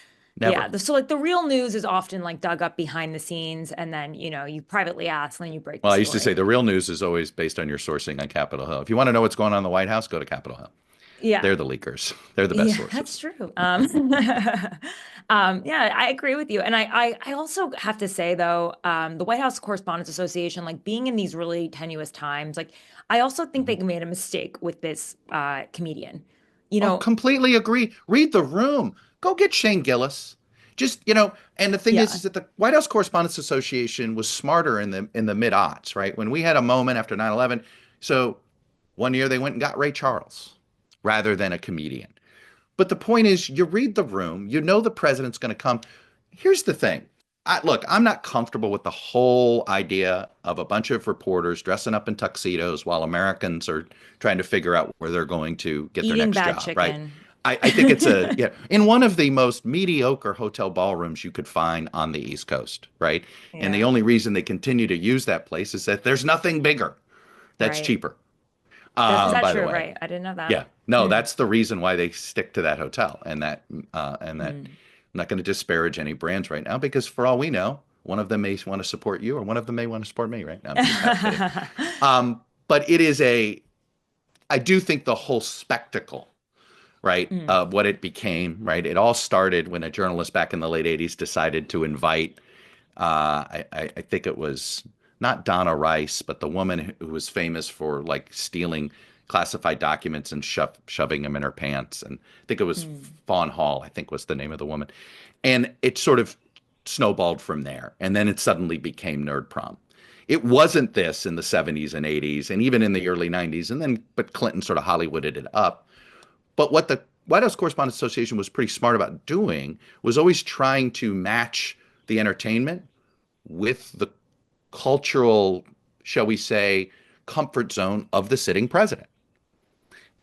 Yeah. Never. So like the real news is often like dug up behind the scenes and then, you privately ask and then you break the Well, I used to say story. the real news is always based on your sourcing on Capitol Hill. If you want to know what's going on in the White House, go to Capitol Hill. Yeah. They're the leakers. They're the best Yeah, that's sources. true. Yeah, I agree with you. And I also have to say though, the White House Correspondents Association, like being in these really tenuous times, like I also think Mhm. they made a mistake with this comedian. You Oh, know, completely agree. Read the room. Go get Shane Gillis. Just, and the thing is yeah, that the White House Correspondents Association was smarter in the mid-aughts, right? When we had a moment after 9/11. So one year they went and got Ray Charles rather than a comedian. But the point is, you read the room, you know the president's going to come. Here's the thing. Look, I'm not comfortable with the whole idea of a bunch of reporters dressing up in tuxedos while Americans are trying to figure out where they're going to get their eating next bad job, right? chicken. I think it's yeah, in one of the most mediocre hotel ballrooms you could find on the East Coast, right? And the Yeah, only reason they continue to use that place is that there's nothing bigger that's right. cheaper. Is that By the true? way, Right. I didn't know that. yeah, no, Mm, that's the reason why they stick to that hotel, and that mm. I'm not going to disparage any brands right now because for all we know, one of them may want to support you or one of them may want to support me right now. I'm just half kidding. But I do think the whole spectacle, right, Mm, of what it became, right? It all started when a journalist back in the late 80s decided to invite, I think it was not Donna Rice, but the woman who was famous for like stealing classified documents and shoving them in her pants. And I think it was mm. Fawn Hall, I think was the name of the woman. And it sort of snowballed from there. And then it suddenly became Nerd Prom. It wasn't this in the 70s and 80s and even in the early 90s. But Clinton sort of Hollywooded it up. But what the White House Correspondents Association was pretty smart about doing was always trying to match the entertainment with the cultural, shall we say, comfort zone of the sitting president.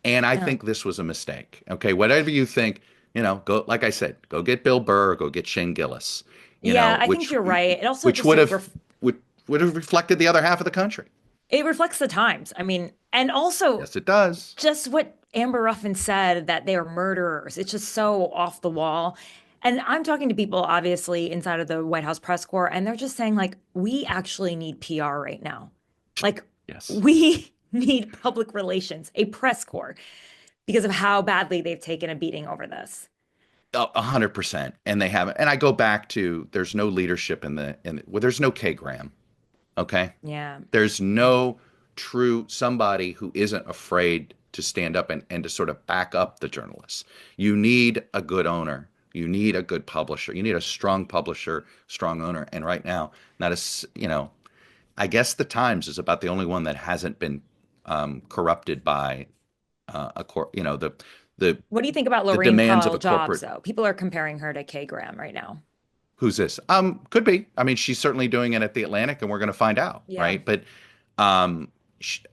And I Oh. think this was a mistake. Okay, whatever you think, go, like I said, go get Bill Burr, or go get Shane Gillis, Yeah, I think which you're right. It also which just would like have would have reflected the other half of the country. it reflects the times. I mean, and also Yes, it does. just what Amber Ruffin said that they are murderers. It's just so off the wall. And I'm talking to people obviously inside of the White House press corps, and they're just saying, like, we actually need PR right now. Like, Yes. we need public relations, a press corps, because of how badly they've taken a beating over this. 100%. And they haven't. And I go back to there's no leadership well, there's no K Graham. Okay. Yeah. There's no true somebody who isn't afraid to stand up and to sort of back up the journalists. You need a good owner. You need a good publisher. You need a strong publisher, strong owner. And right now, not as, I guess the Times is about the only one that hasn't been corrupted by the What do you think about the Lorraine demands of Kyle a Jobs, corporate. though? People are comparing her to Kay Graham right now. Who's this? Could be. I mean, she's certainly doing it at the Atlantic, and we're going to find out, Yeah. right? But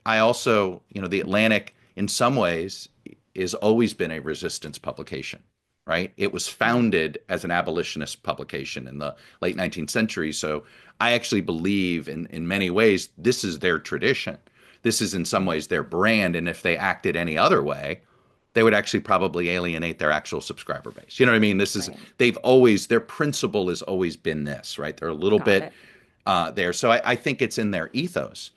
I also, the Atlantic, in some ways, has always been a resistance publication. right? It was Right. founded as an abolitionist publication in the late 19th century. So I actually believe in many ways this is their tradition. This is in some Right. ways their brand. And if they acted any other way, they would actually probably alienate their actual subscriber base. You know what I mean? Right. They've always, their principle has always been this, right? They're a little Got bit it. there. So I think it's in their ethos.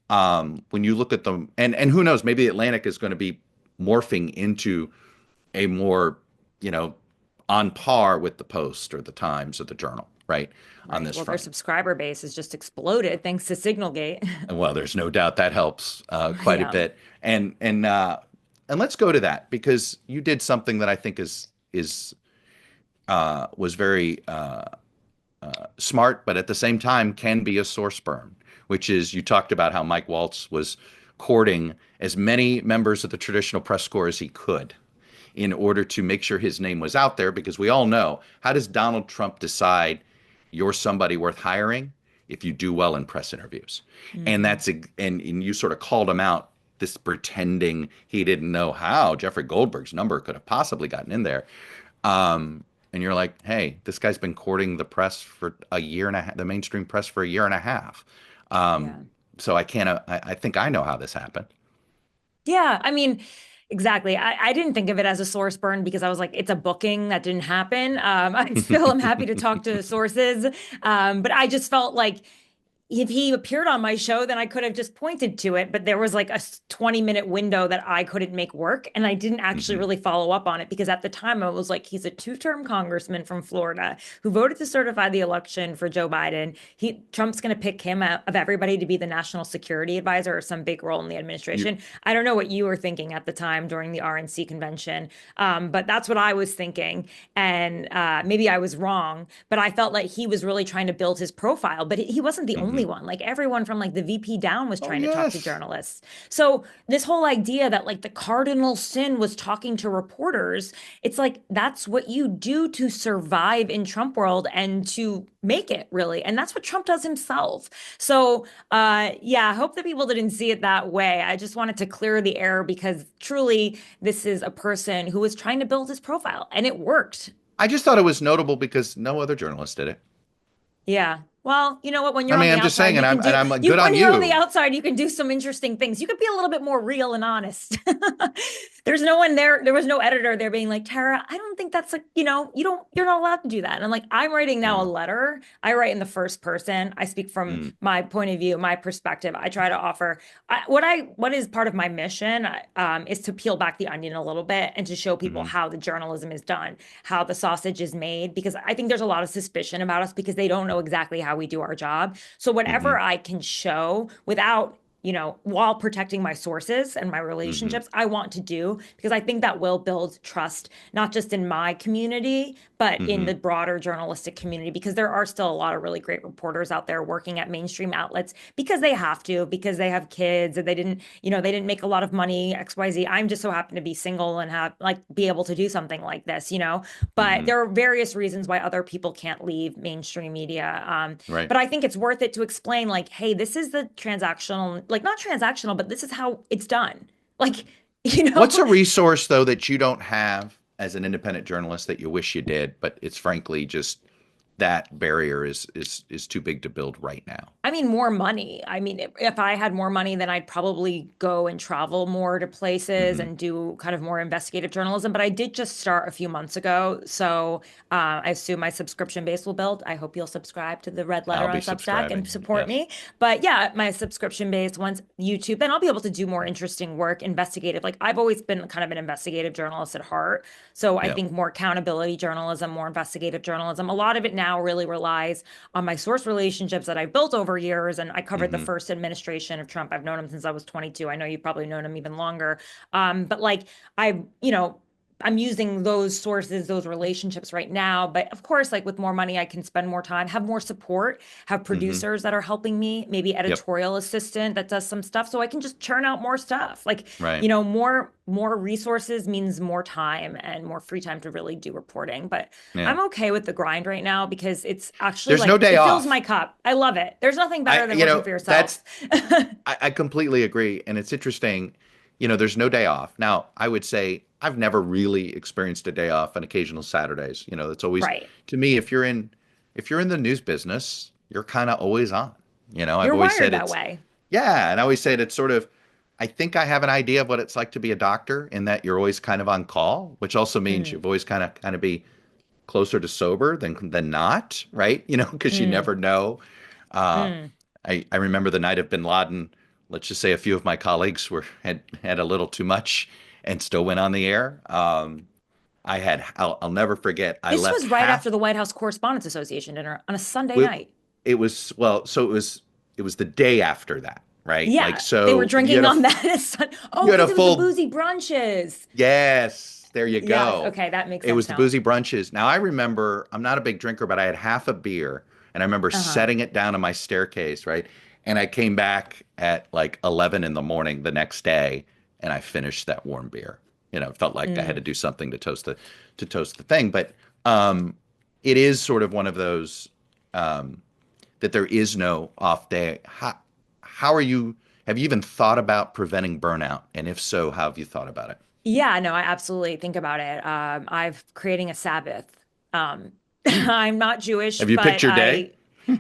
When you look at them, and who knows, maybe Atlantic is going to be morphing into a more, you know, on par with the Post or the Times or the Journal, right? On Right. this Well, their front. subscriber base has just exploded thanks to SignalGate. And well, there's no doubt that helps quite a Yeah. bit. And let's go to that because you did something that I think is was very smart, but at the same time can be a source burn, which is you talked about how Mike Waltz was courting as many members of the traditional press corps as he could in order to make sure his name was out there because we all know how does Donald Trump decide you're somebody worth hiring if you do well in press interviews. And Hmm. and you sort of called him out, this pretending he didn't know how Jeffrey Goldberg's number could have possibly gotten in there. And you're like, hey, this guy's been courting the press for a year and a half, the mainstream press for a year and a half. Um, Yeah. so I can't, I think I know how this happened. Yeah. I mean, exactly. I didn't think of it as a source burn because I was like, it's a booking that didn't happen. I still am happy to talk to sources. But I just felt like if he appeared on my show, then I could have just pointed to it. But there was like a 20-minute window that I couldn't make work. And I didn't actually Hmm. really follow up on it because at the time I was like, he's a two-term congressman from Florida who voted to certify the election for Joe Biden. Trump's going to pick him out of everybody to be the national security advisor or some big role in the You, administration. I don't know what you were thinking at the time during the RNC convention, but that's what I was thinking. And maybe I was wrong, but I felt like he was really trying to build his profile. But he wasn't the only hmm. one. Like everyone from like the VP down was Oh, trying to talk to yes. journalists. So this whole idea that like the cardinal sin was talking to reporters, it's like that's what you do to survive in Trump world and to make it really. And that's what Trump does himself. So yeah, I hope that people didn't see it that way. I just wanted to clear the air because truly this is a person who was trying to build his profile and it worked. I just thought it was notable because no other journalist did it. Yeah. Well, you know what? When I you're on mean, the I'm just outside, saying, you can and do I'm like, you good when on you're on the you. outside, you can do some interesting things. You could be a little bit more real and honest. There's no one there. There was no editor there being like, Tara, I don't think that's like, you're not allowed to do that. And I'm like, I'm writing now a Yeah. letter. I write in the first person. I speak from Mm, my point of view, my perspective. I try to offer what is part of my mission is to peel back the onion a little bit and to show people hmm. how the journalism is done, how the sausage is made, because I think there's a lot of suspicion about us because they don't know exactly how we do our job. So Hmm. whatever I can show without while protecting my sources and my Hmm. relationships, I want to do because I think that will build trust, not just in my community, but in Hmm. the broader journalistic community, because there are still a lot of really great reporters out there working at mainstream outlets because they have to, because they have kids and they didn't make a lot of money, XYZ. I'm just so happen to be single and have like be able to do something like this. But Hmm. there are various reasons why other people can't leave mainstream media. Right. But I think it's worth it to explain, like, hey, this is the transactional, like not transactional, but this is how it's done. Like, you What's know, a resource though that you don't have as an independent journalist that you wish you did, but it's frankly just that barrier is too big to build right now? I mean, more money. I mean, if I had more money, then I'd probably go and travel more to places Hmm. and do kind of more investigative journalism. But I did just start a few months ago. So I assume my subscription base will build. I hope you'll subscribe to the Red I'll Letter be on Substack and subscribing. support Yes. me. But yeah, my subscription base, once YouTube, then I'll be able to do more interesting work, investigative. Like I've always been kind of an investigative journalist at heart. So I Yeah. think more accountability journalism, more investigative journalism. A lot of it now really relies on my source relationships that I've built over years. And I covered the Hmm. first administration of Trump. I've known him since I was 22. I know you've probably known him even longer. But like I'm using those sources, those relationships right now. But of course, like with more money, I can spend more time, have more support, have Hmm. producers that are helping me, maybe Yep. editorial assistant that does some stuff so I can just churn out more stuff. Like, Right. more resources means more time and more free time to really do reporting. But Yeah. I'm okay with the grind right now because it's actually There's no like day it fills my off. cup. I love it. There's nothing better than working for yourself. That's I completely agree. And it's interesting. there's no day off. Now, I would say I've never really experienced a day off on occasional Saturdays. It's always Right. to me if you're in the news business, you're kind of always on. I've You're always wired said that it's way. yeah, and I always said it's sort of I think I have an idea of what it's like to be a doctor in that you're always kind of on call, which also means Mm, you've always kind of be closer to sober than not, right? Because you mm, never know. Uh, mm. I remember the night of Bin Laden. Let's just say a few of my colleagues had a little too much and still went on the air. I'll never forget. I This left was right half. after the White House Correspondents Association dinner on a Sunday It, night. it was well, so it was the day after that, right? Like Yeah, they were so drinking on that. Oh, you had a because it was the full boozy brunches. yes, there you Yes. go. Okay, that makes It sense was the now. boozy brunches. Now I remember I'm not a big drinker, but I had half a beer and I remember Uh-huh. setting it down on my staircase, right? And I came back at like 11 in the morning the next day and I finished that warm beer. It felt like I had to Mm. do something to toast the thing, but um it is sort of one of those that there is no off day. How are you have you even thought about preventing burnout? And if so, how have you thought about it? Yeah, no, I absolutely think about it. I've creating a Sabbath. Um, Hmm. I'm not Jewish, Have you but picked your day?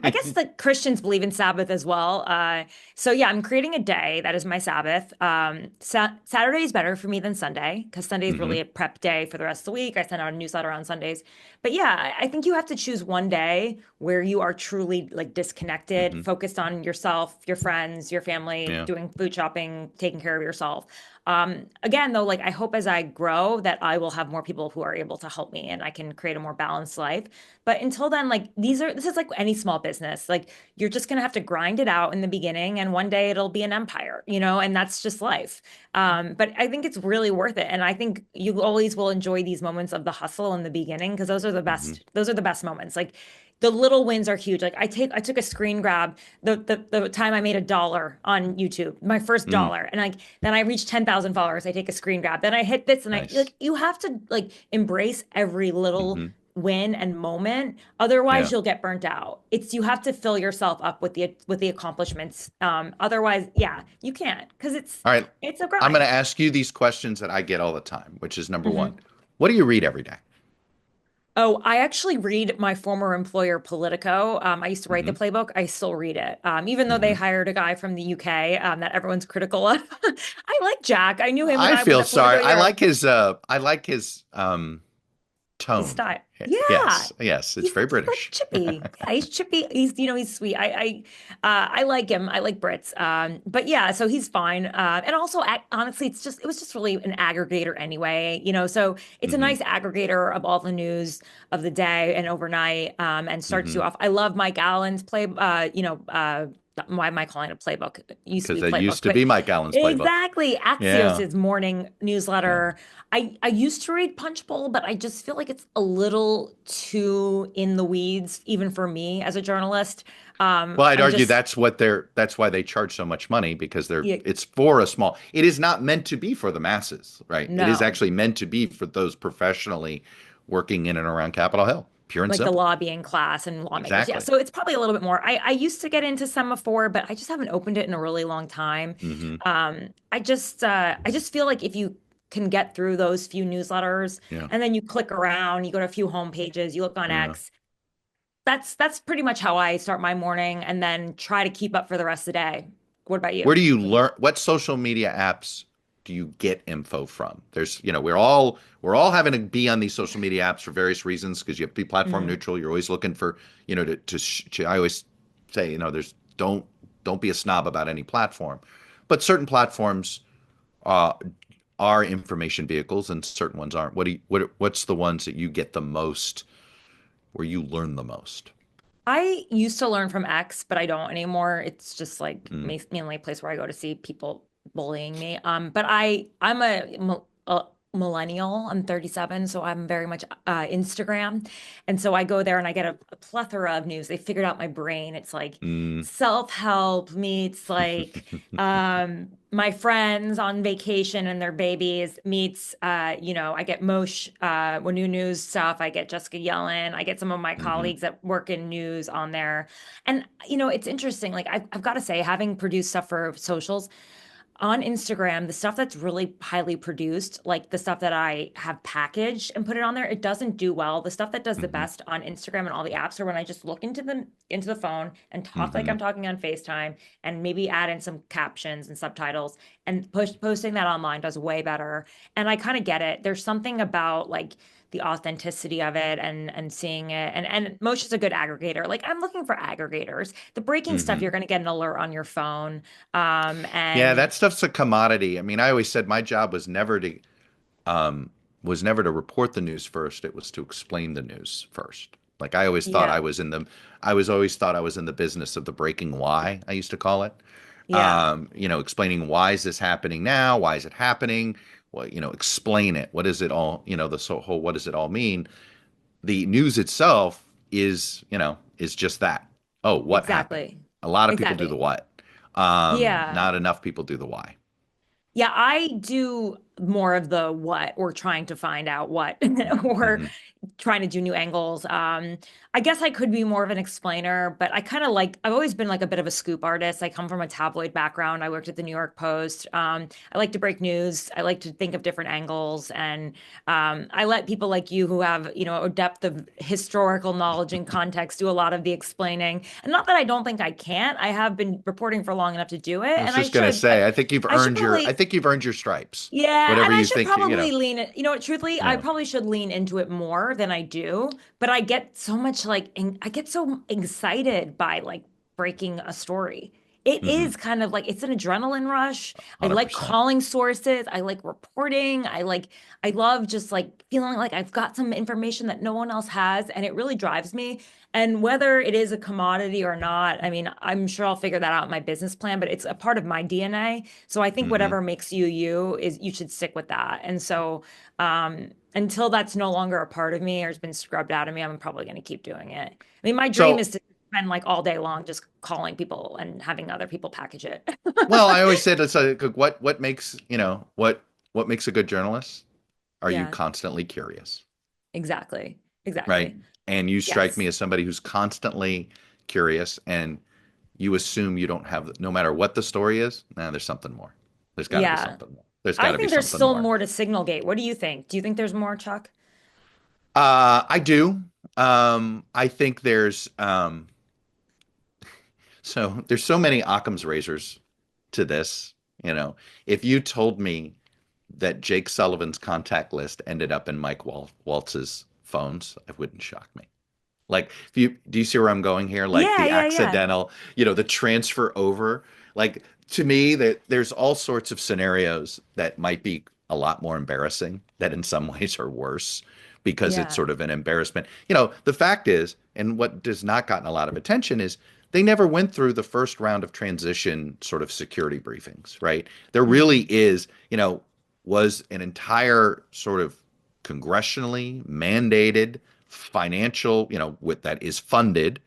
I guess the Christians believe in Sabbath as well. So yeah, I'm creating a day that is my Sabbath. Saturday is better for me than Sunday because Sunday is really Hmm. a prep day for the rest of the week. I send out a newsletter on Sundays. But yeah, I think you have to choose one day where you are truly like disconnected, Hmm. focused on yourself, your friends, your family, Yeah. doing food shopping, taking care of yourself. Again, though, like I hope as I grow that I will have more people who are able to help me and I can create a more balanced life. But until then, like this is like any small business. Like you're just gonna have to grind it out in the beginning, and one day it'll be an empire, and that's just life. But I think it's really worth it, and I think you always will enjoy these moments of the hustle in the beginning because those are the Hmm. best. Those are the best moments. Like the little wins are huge. Like I took a screen grab the time I made $1 on YouTube, my first Mm, dollar, and like then I reached 10,000 followers. I take a screen grab. Then I hit this, and I nice. like you have to like embrace every little Hmm. win and moment. Otherwise, Yeah. you'll get burnt out. It's you have to fill yourself up with the accomplishments. Otherwise, yeah, you can't because it's All right. it's a I'm going grind. to ask you these questions that I get all the time, which is number one. Mhm. What do you read every day? Oh, I actually read my former employer Politico. I used to write the Hmm. playbook. I still read it, even though they Hmm. hired a guy from the UK that everyone's critical of. I like Jack. I knew him when I I was feel at Politico sorry. I Europe. like his His tone. style. Yeah. Yes. Yes. It's very He's like British. chippy. Yeah, he's chippy. He's sweet. I like him. I like Brits. But yeah, so he's fine. And also, honestly, it was just really an aggregator anyway. So it's a Hmm. nice aggregator of all the news of the day and overnight. And starts Hmm. you off. I love Mike Allen's play. Why am I calling it a playbook? It used to Because be that playbook, used to but be Mike Allen's playbook. exactly. Yeah. Axios's morning Yeah. newsletter. I used to read Punchbowl, but I just feel like it's a little too in the weeds, even for me as a journalist. Well, I'd I'm argue just that's why they charge so much money because yeah, it's for a small, it is not meant to be for the masses, right? It is no, actually meant to be for those professionally working in and around Capitol Hill, pure and like the simple. lobbying class and lawmakers. Yeah, Exactly. so it's probably a little bit more. I used to get into semaphore, but I just haven't opened it in a really long time. Hmm. I just feel like if you can get through those few newsletters Yeah. and then you click around, you go to a few home pages, you look on Yeah. X. That's pretty much how I start my morning and then try to keep up for the rest of the day. What about Where you? do you learn what social media apps do you get info from? We're all having to be on these social media apps for various reasons because you have to be platform Mm. neutral. You're always looking for, I always say, there's don't be a snob about any platform. But certain platforms uh, are information vehicles and certain ones aren't. What's the ones that you get the most where you learn the most? I used to learn from X, but I don't anymore. It's just like Mm. mainly a place where I go to see people bullying me. But I'm a millennial. I'm 37, so I'm very much Instagram. And so I go there and I get a plethora of news. They figured out my brain. It's like Mm. self-help meets like my friends on vacation and their babies meets I get Moshe when new news stuff. I get Jessica Yellen. I get some of my Hmm. colleagues that work in news on there. And it's interesting. Like I've got to say, having produced stuff for socials, on Instagram, the stuff that's really highly produced, like the stuff that I have packaged and put it on there, it doesn't do well. The stuff that does the Hmm. best on Instagram and all the apps are when I just look into the phone and talk like Hmm. I'm talking on FaceTime and maybe add in some captions and subtitles, and posting that online does way better. And I kind of get it. There's something about like the authenticity of it and seeing it, and Moshe is a good aggregator. Like I'm looking for aggregators. The breaking stuff, Hmm. you're going to get an alert on your phone. Yeah, And that stuff's a commodity. I mean, I always said my job um, was never to report the news first. It was to explain the news first. Like yeah, I was always thought I was in the business of the breaking why, I used to call it. yeah, Explaining why is this happening now? Why is it happening? Well, explain it. What is it all, whole, what does it all mean? The news itself is just that. Oh, what happened? exactly. A lot of people do the Exactly. what. Yeah. Not enough people do the why. Yeah, I do more of the what, or trying to find out what, or Hmm. trying to do new angles. I guess I could be more of an explainer, but I kind of like, I've always been like a bit of a scoop artist. I come from a tabloid background. I worked at the New York Post. I like to break news. I like to think of different angles. And I let people like you who have, a depth of historical knowledge and context do a lot of the explaining. And not that I don't think I can't. I have been reporting for long enough to do it, I was and I just gonna should, say, but I think you've earned your stripes. yeah, Whatever and I you should think, probably lean it. You know what, truthfully, I yeah. probably should lean into it more than I do. But I get so much like, I get so excited by like breaking a story. It Hmm. is kind of like it's an adrenaline rush. I like 100%. calling sources. I like reporting. I love just like feeling like I've got some information that no one else has, and it really drives me. And whether it is a commodity or not, I mean, I'm sure I'll figure that out in my business plan, but it's a part of my DNA. So I think Hmm. whatever makes you you is you should stick with that. And so until that's no longer a part of me or has been scrubbed out of me, I'm probably going to keep doing it. I mean, my dream So, is to spend like all day long just calling people and having other people package it. well, I always said it's like what makes, what makes a good journalist? Are you Yeah, constantly curious, exactly. right? Exactly. And you strike me Yes. as somebody who's constantly curious, and you assume you don't have, no matter what the story is, nah, there's something more. There's got to be Yeah. something more. There's got I to be think there's something still more. more to SignalGate. What do you think? Do you think there's more, Chuck? I do. I think there's so many Occam's razors to this. You know, if you told me that Jake Sullivan's contact list ended up in Mike Waltz's phones, it wouldn't shock me. Like, if you do you see where I'm going here? Like Yeah, the yeah, yeah. accidental, the transfer over. Like, to me, that there's all sorts of scenarios that might be a lot more embarrassing, that in some ways are worse because it's Yeah. sort of an embarrassment. The fact is, and what does not gotten a lot of attention is they never went through the first round of transition sort of security briefings, right? There really Hmm. is, was an entire sort of congressionally mandated financial, with that is funded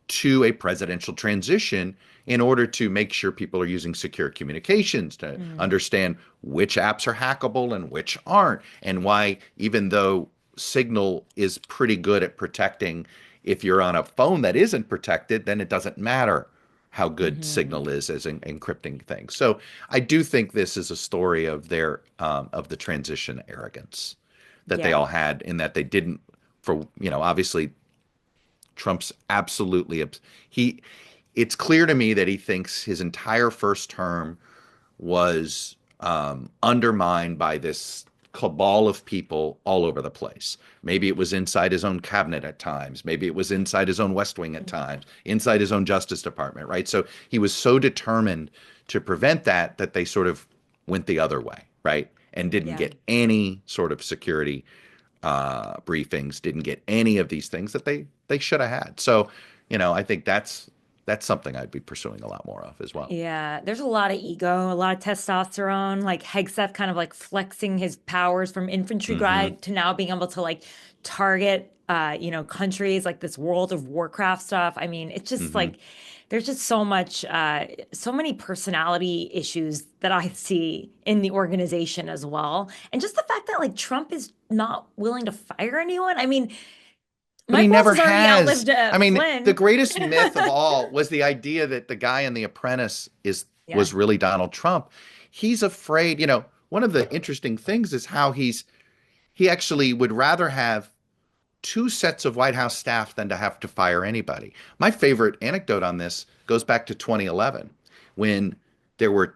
to a presidential transition in order to make sure people are using secure communications, to Mm. understand which apps are hackable and which aren't, and why, even though Signal is pretty good at protecting, if you're on a phone that isn't protected, then it doesn't matter how good Hmm. Signal is as encrypting things. So I do think this is a story of of the transition arrogance that they Yeah. all had, in that they didn't, for obviously Trump's absolutely he it's clear to me that he thinks his entire first term was undermined by this cabal of people all over the place. Maybe it was inside his own cabinet at times. Maybe it was inside his own West Wing at times, inside his own Justice Department, right? So he was so determined to prevent that they sort of went the other way, right? And didn't Yeah. get any sort of security briefings, didn't get any of these things that they should have had. So, I think that's something I'd be pursuing a lot more of as well. Yeah, there's a lot of ego, a lot of testosterone, like Hegseth kind of like flexing his powers from infantry Hmm. guy to now being able to like target countries like this World of Warcraft stuff. I mean, it's just Hmm. like there's just so much so many personality issues that I see in the organization as well. And just the fact that like Trump is not willing to fire anyone. I mean, But he Mike Waltz never has already has. outlived I mean, the Flynn. greatest myth of all was the idea that the guy in The Apprentice is Yeah. was really Donald Trump. he's afraid, one of the interesting things is how he actually would rather have two sets of White House staff than to have to fire anybody. My favorite anecdote on this goes back to 2011 when there were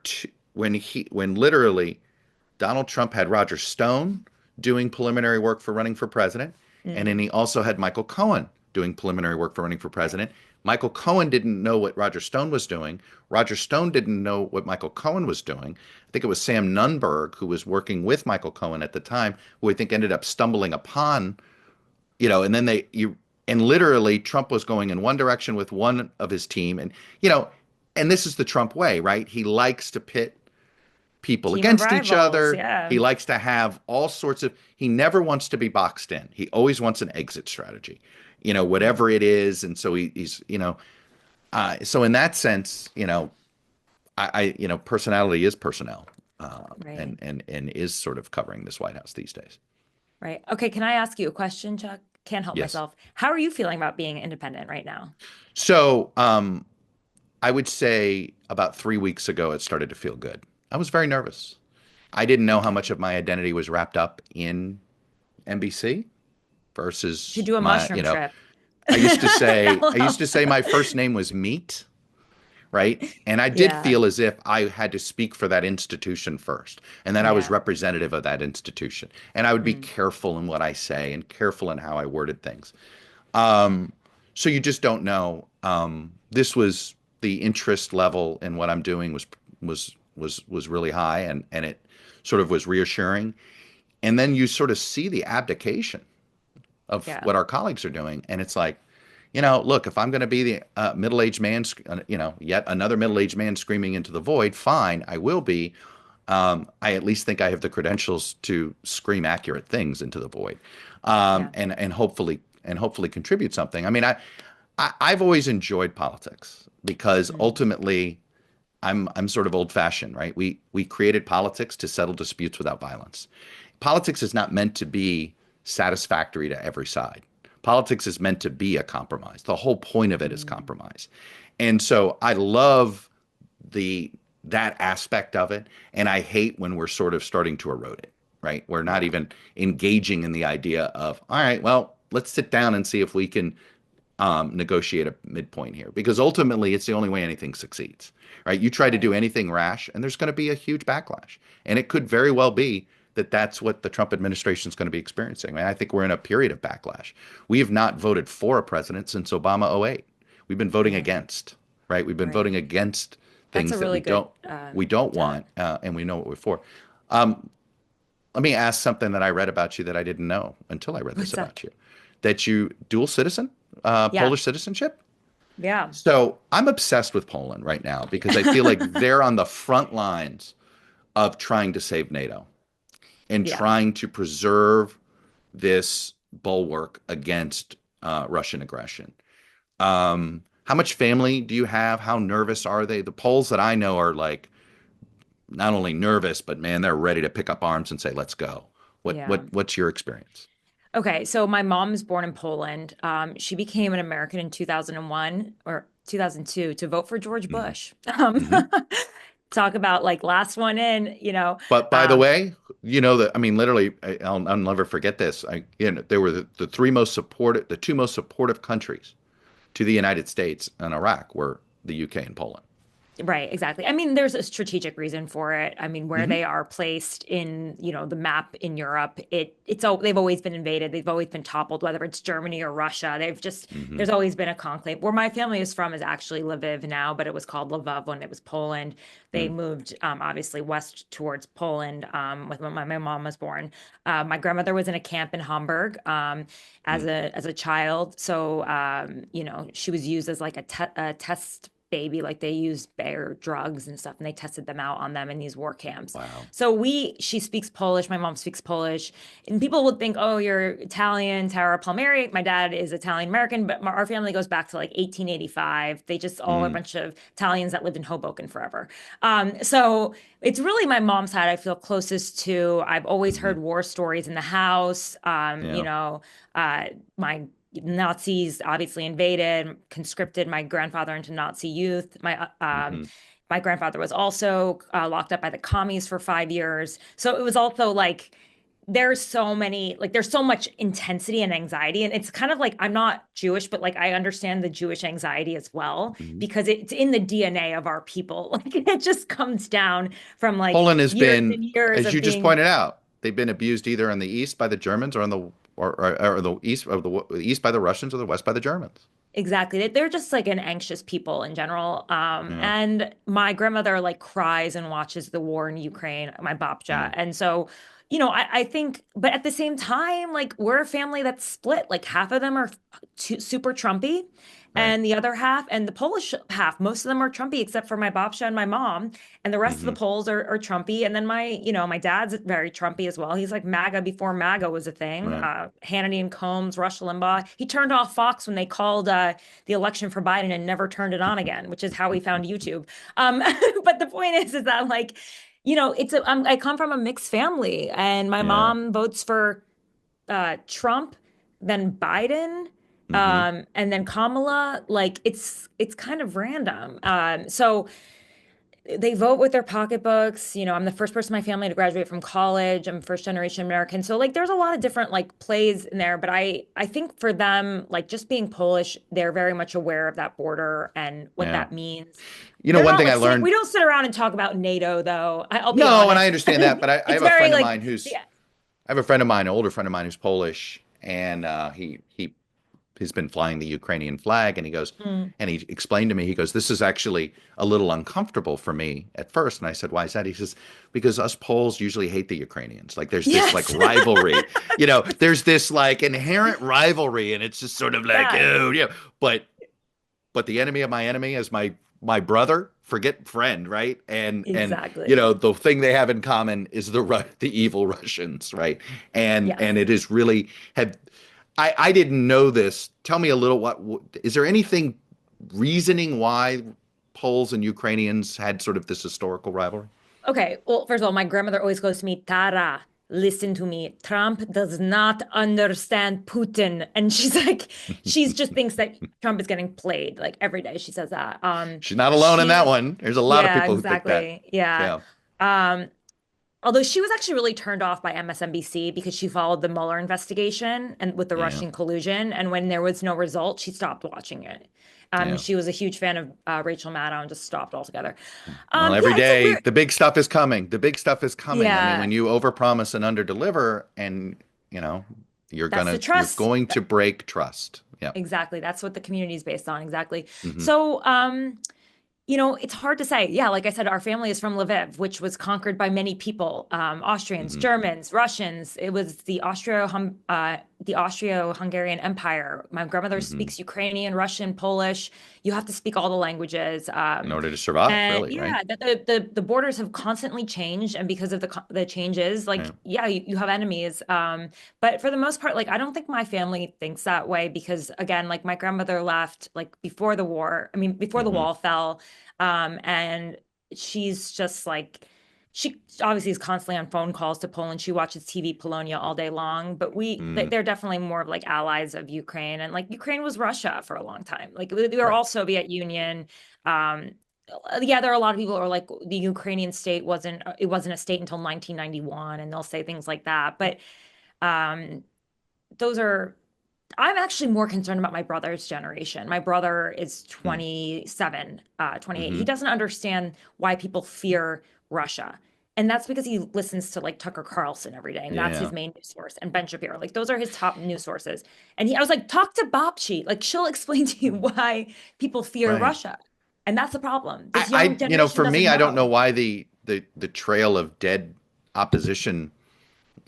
when literally Donald Trump had Roger Stone doing preliminary work for running for president, and then he also had Michael Cohen doing preliminary work for running for president. Michael Cohen didn't know what Roger Stone was doing. Roger Stone didn't know what Michael Cohen was doing. I think it was Sam Nunberg, who was working with Michael Cohen at the time, who I think ended up stumbling upon, and then and literally Trump was going in one direction with one of his team. And this is the Trump way, right? He likes to pit people Team of against each rivals, other. yeah. He likes to have all sorts he never wants to be boxed in. He always wants an exit strategy, whatever it is. And so he's, so in that sense, personality is personnel, Right. and is sort of covering this White House these days. Right. Okay, can I ask you a question, Chuck? Can't help Yes. myself. How are you feeling about being independent right now? So, I would say about 3 weeks ago, it started to feel good. I was very nervous. I didn't know how Okay. much of my identity was wrapped up in NBC To versus do a my, mushroom trip. I used Hello. to say my first name was Meat, right? And I did Yeah. feel as if I had to speak for that institution first, and that I was Yeah. representative of that institution, and I would be Mm, careful in what I say and careful in how I worded things. Um, so you just don't know. This was the interest level in what I'm doing was really high, and it sort of was reassuring. And then you sort of see the abdication of yeah. what our colleagues are doing, and it's like, look, if I'm going to be the middle-aged man, yet another middle-aged man screaming into the void, fine, I will be. I at least think I have the credentials to scream accurate things into the void, Yeah. and hopefully contribute something. I mean, I've always enjoyed politics because Mm, ultimately I'm sort of old-fashioned, right? We created politics to settle disputes without violence. Politics is not meant to be satisfactory to every side. Politics is meant to be a compromise. The whole point of it is mm, compromise. And so I love the that aspect of it, and I hate when we're sort of starting to erode it, right? We're not yeah. even engaging in the idea of, all right, well, let's sit down and see if we can negotiate a midpoint here, because ultimately it's the only way anything succeeds, right? You try to Right. do anything rash, and there's going to be a huge backlash, and it could very well be that that's what the Trump administration is going to be experiencing. I mean, I think we're in a period of backlash. We have not voted for a president since Obama '08. We've been voting Right. against, right? We've been Right. voting against That's a things that really good we don't thought. want, and we know what we're for. Um, Let me ask something that I read about you that I didn't know until I read this What's that? about you, that you dual citizen, Yeah. Polish citizenship. Yeah. So I'm obsessed with Poland right now because I feel like they're on the front lines of trying to save NATO and Yeah. trying to preserve this bulwark against Russian aggression. How much family do you have? How nervous are they? The Poles that I know are like not only nervous, but man, they're ready to pick up arms and say, "Let's go." Yeah. What's your experience? Okay, so my mom was born in Poland. She became an American in 2001 or 2002 to vote for George Hmm. Bush. Hmm. Talk about like last one in. But by the Um, way, that I mean, literally, I'll never forget this. There were the two most supportive countries to the United States and Iraq were the UK and Poland. Right, exactly. I mean, there's a strategic reason for it. I mean, where Hmm. they are placed in the map in Europe, they've always been invaded. They've always been toppled, whether it's Germany or Russia. Hmm. There's always been a conclave. Where my family is from is actually Lviv now, but it was called Lvov when it was Poland. They Mm. moved obviously west towards Poland when my mom was born. My grandmother was in a camp in Hamburg as Mm. a child, so she was used as like a test baby, like they used bear drugs and stuff, and they tested them out on them in these war camps. Wow. So she speaks Polish. My mom speaks Polish, and people would think, oh, you're Italian, Tara Palmeri. My dad is Italian American, but our family goes back to like 1885. They just all are a Mm. bunch of Italians that lived in Hoboken forever. So it's really my mom's side I feel closest to. I've always Hmm. heard war stories in the house. Yeah. My Nazis obviously invaded, conscripted my grandfather into Nazi youth. My Hmm. My grandfather was also locked up by the commies for 5 years. So it was also like there's so much intensity and anxiety. And it's kind of like I'm not Jewish, but like I understand the Jewish anxiety as well Mhm. because it's in the DNA of our people. Like it just comes down from like Poland has years been, and years as of you just being pointed out, they've been abused either on the east by the Germans or on the or the east by the Russians or the west by the Germans. exactly. They're just like an anxious people in general. Yeah, And my grandmother like cries and watches the war in Ukraine, my yeah, babcia. And so, I think, but at the same time, like we're a family that's split. Like half of them are super Trumpy, right. and the other half, and the Polish half, most of them are Trumpy, except for my babcia and my mom. And the rest of the Hmm. Poles are Trumpy. And then my dad's very Trumpy as well. He's like MAGA before MAGA was a thing. Right. Hannity and Combs, Rush Limbaugh. He turned off Fox when they called the election for Biden and never turned it on again, which is how he found YouTube. Um, but the point is that like, I come from a mixed family, and my Yeah. mom votes for Trump, then Biden, Hmm. and then Kamala. Like it's kind of random. So they vote with their pocketbooks. I'm the first person in my family to graduate from college. I'm first generation American. So like there's a lot of different like plays in there, but I think for them, like just being Polish, they're very much aware of that border and what Yeah. that means. One They're not thing I like sitting, learned. we don't sit around and talk about NATO though. I'll be No, and I honest. understand that, but I It's have a very friend of like, mine who's yeah, I have a friend of mine, an older friend of mine who's Polish, and he's been flying the Ukrainian flag, and mm, and he explained to me, he goes, this is actually a little uncomfortable for me at first. And I said, why is that? He says, because us Poles usually hate the Ukrainians. Like there's this like yes, rivalry, there's this like inherent rivalry, and it's just sort of like, yeah, oh, yeah. But the enemy of my enemy is my brother. Forget friend, right? And exactly. the thing they have in common is the evil Russians, right? And Yes. it is really have. I didn't know this. Tell me a little. What is there anything reasoning why Poles and Ukrainians had sort of this historical rivalry? Okay, well, first of all, my grandmother always goes to me, Tara, listen to me. Trump does not understand Putin. And she's like, she's just thinks that Trump is getting played like every day. She says that. She's not alone in that She, one. There's a lot of yeah, people who think that. exactly. Yeah. Yeah, Um, Although she was actually really turned off by MSNBC because she followed the Mueller investigation and with the yeah, Russian collusion. And when there was no result, she stopped watching it. yeah. She was a huge fan of Rachel Maddow and just stopped altogether. Well, every Yeah, it's a day weird. the big stuff is coming. The big stuff is coming. I mean, Yeah, when you overpromise and underdeliver, and you know, that's the you're trust. going to break trust. Yeah. Exactly. That's what the community is based on. Exactly. Hmm. So, it's hard to say. Yeah, like I said, our family is from Lviv, which was conquered by many people, Austrians, Hmm. Germans, Russians. It was the Austro-Hungarian Empire. My grandmother Hmm. speaks Ukrainian, Russian, Polish. You have to speak all the languages. In order to survive, And really, right? yeah, the borders have constantly changed, and because of the changes, like Yeah. yeah, you have enemies. But for the most part, like I don't think my family thinks that way because again, like my grandmother left like before the war. I mean, before the Hmm. wall fell, and she's just like she obviously is constantly on phone calls to Poland. She watches TV Polonia all day long, but Mm. they're definitely more of like allies of Ukraine, and like Ukraine was Russia for a long time. Like we were Right. all Soviet Union. Um, yeah, there are a lot of people who are like the Ukrainian state wasn't a state until 1991, and they'll say things like that. But um, those are I'm actually more concerned about my brother's generation. My brother is 27, 28. He Mm-hmm. doesn't understand why people fear Russia. And that's because he listens to like Tucker Carlson every day, and that's his Yeah. main news source, and Ben Shapiro. Like those are his top news sources. I was like, talk to Babchi. Like she'll explain to you why people fear Right. Russia. And that's the problem. This young generation For doesn't me, I don't know know. why the trail of dead opposition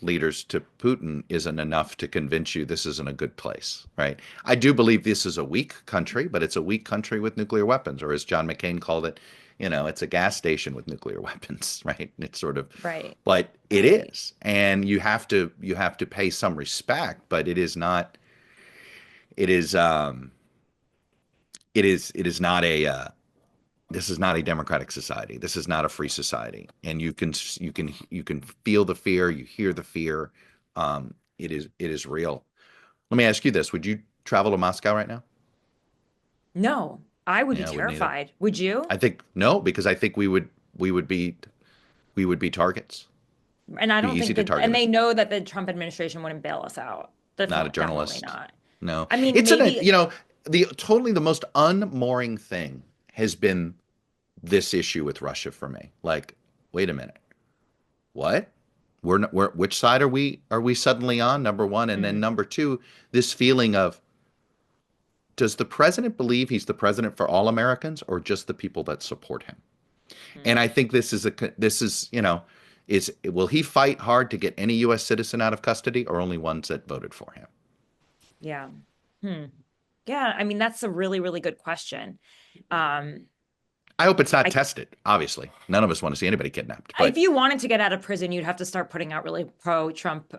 leaders to Putin isn't enough to convince you this isn't a good place, right? I do believe this is a weak country, but it's a weak country with nuclear weapons, or as John McCain called it, it's a gas station with nuclear weapons, right? It's sort of, Right. but it Right. is, and you have to pay some respect, but it is not, it is, it is not a, this is not a democratic society. This is not a free society, and you can feel the fear, you hear the fear. It is real. Let me ask you this: would you travel to Moscow right now? No. I would be Yeah, I wouldn't either. terrified. Would you? I think no, because I think we would be targets. And I Be don't easy think to that, target and us. they know that the Trump administration wouldn't bail us out. Not a Definitely journalist. not. No. I mean, It's maybe, the most unmooring thing has been this issue with Russia for me. Like, wait a minute. What? Which side are we suddenly on? Number one. And then mm, number two, this feeling of, does the president believe he's the president for all Americans or just the people that support him? And mm, I think will he fight hard to get any U.S. citizen out of custody or only ones that voted for him? yeah. Hmm. Yeah, I mean, that's a really, really good question. Um, I hope it's not I tested, obviously. None of us want to see anybody kidnapped. if But you wanted to get out of prison, you'd have to start putting out really pro Trump,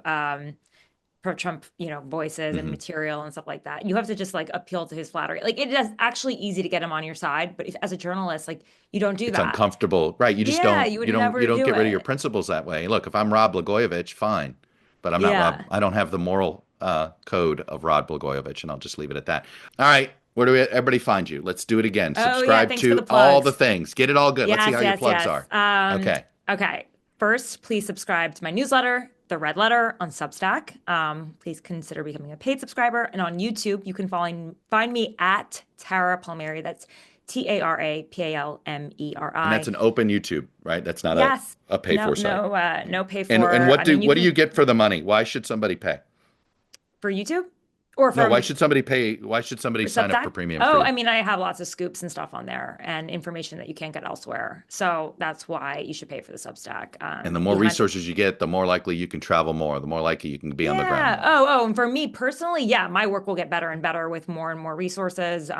voices and mhm, material and stuff like that. You have to just like appeal to his flattery. Like it is actually easy to get him on your side, but if as a journalist, like you don't do it's that. uncomfortable. Right. You just Yeah, don't you would you don't you never don't do get rid of your it. principles that way. Look, if I'm Rod Blagojevich, fine. But I'm not Rob. Yeah. I don't have the moral code of Rod Blagojevich, and I'll just leave it at that. All right. Where do everybody find you? Let's do it again. Oh yeah, Subscribe thanks for the to all the plugs. things. Get it all good. Let's see Yes, how your yes, plugs yes. are. Okay. Okay. First, please subscribe to my newsletter, The Red Letter on Substack. Please consider becoming a paid subscriber. And on YouTube, you can find me at Tara Palmeri. That's And TaraPalmeri. that's an open YouTube, right? That's not Yes. a pay No, for site. no pay And for. what I do mean, you what do can you get for the money? Why should somebody pay? for YouTube or No, why from should somebody pay? Why should somebody for sign up for Substack? premium for Oh, you? I mean, I have lots of scoops and stuff on there and information that you can't get elsewhere. So that's why you should pay for the Substack. And the more Behind resources you get, the more likely you can travel more, the more likely you can be on the ground Yeah. more. Oh, and for me personally, yeah, my work will get better and better with more and more resources.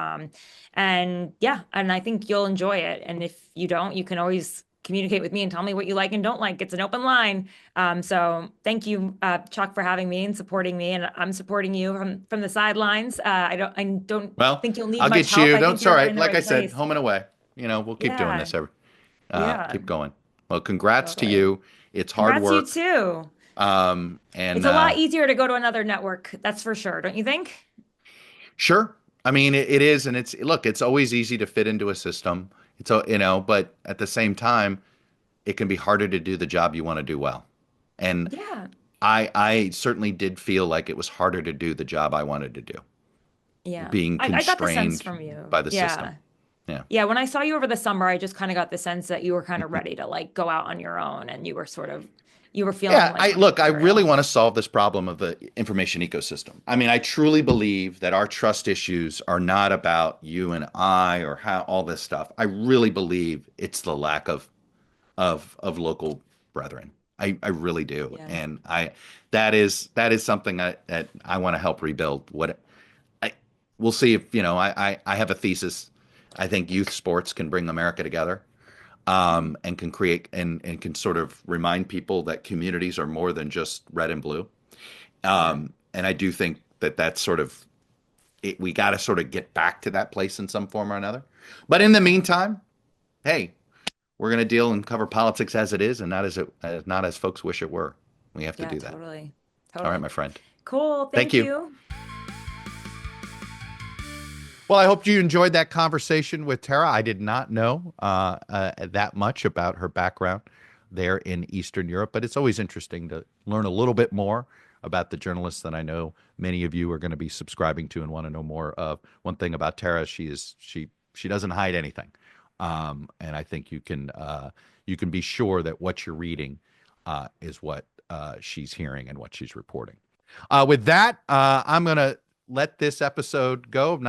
And yeah, and I think you'll enjoy it. And if you don't, you can always communicate with me and tell me what you like and don't like. It's an open line. So thank you, Chuck, for having me and supporting me. And I'm supporting you from the sidelines. I don't Well, think you'll need I'll much get help. you. I Don't, think it's all you're right. in the Like I right said, place. home and away. We'll keep doing Yeah. this. Yeah. Keep going. Well, congrats to Totally. you. It's hard Congrats to you work. too. And It's a lot easier to go to another network. That's for sure. Don't you think? Sure. I mean, it is, and it's always easy to fit into a system. But at the same time, it can be harder to do the job you want to do well. And Yeah. I certainly did feel like it was harder to do the job I wanted to do, Yeah. being I got the sense constrained from you. by the system. Yeah. Yeah. Yeah. When I saw you over the summer, I just kind of got the sense that you were kind of ready to like go out on your own and you were feeling Yeah, like I look, I really entrepreneurial. want to solve this problem of the information ecosystem. I mean, I truly believe that our trust issues are not about you and I or how all this stuff. I really believe it's the lack of local brethren. I really do. Yeah. And that is something that I want to help rebuild. I we'll see if, I have a thesis. I think youth sports can bring America together, and can create and can sort of remind people that communities are more than just red and blue. Yeah. And I do think that that's sort of it, we got to sort of get back to that place in some form or another. But in the meantime, hey, we're going to deal and cover politics as it is, and not as folks wish it were. We have to Yeah, do that. totally. All right, Totally. my friend. Cool. Thank Thank you. you. Well, I hope you enjoyed that conversation with Tara. I did not know that much about her background there in Eastern Europe, but it's always interesting to learn a little bit more about the journalists that I know many of you are going to be subscribing to and want to know more of. One thing about Tara, she doesn't hide anything, and I think you can be sure that what you're reading is what she's hearing and what she's reporting. With that, I'm gonna let this episode go. I'm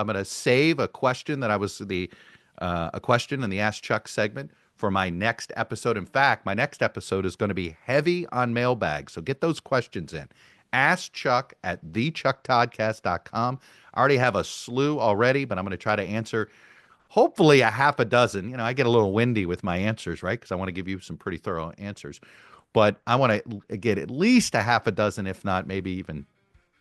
gonna save a question that I was a question in the Ask Chuck segment for my next episode. In fact, my next episode is going to be heavy on mailbags. So get those questions in. Ask Chuck at thechucktoddcast.com. I already have a slew already, but I'm going to try to answer hopefully a half a dozen. I get a little windy with my answers, right? Because I want to give you some pretty thorough answers. But I want to get at least a half a dozen, if not maybe even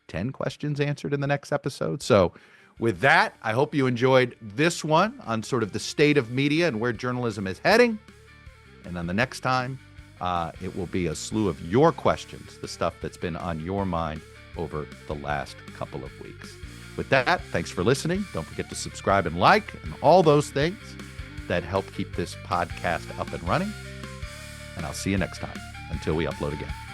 10 questions answered in the next episode. So with that, I hope you enjoyed this one on sort of the state of media and where journalism is heading. And then the next time, it will be a slew of your questions, the stuff that's been on your mind over the last couple of weeks. With that, thanks for listening. Don't forget to subscribe and like and all those things that help keep this podcast up and running. And I'll see you next time until we upload again.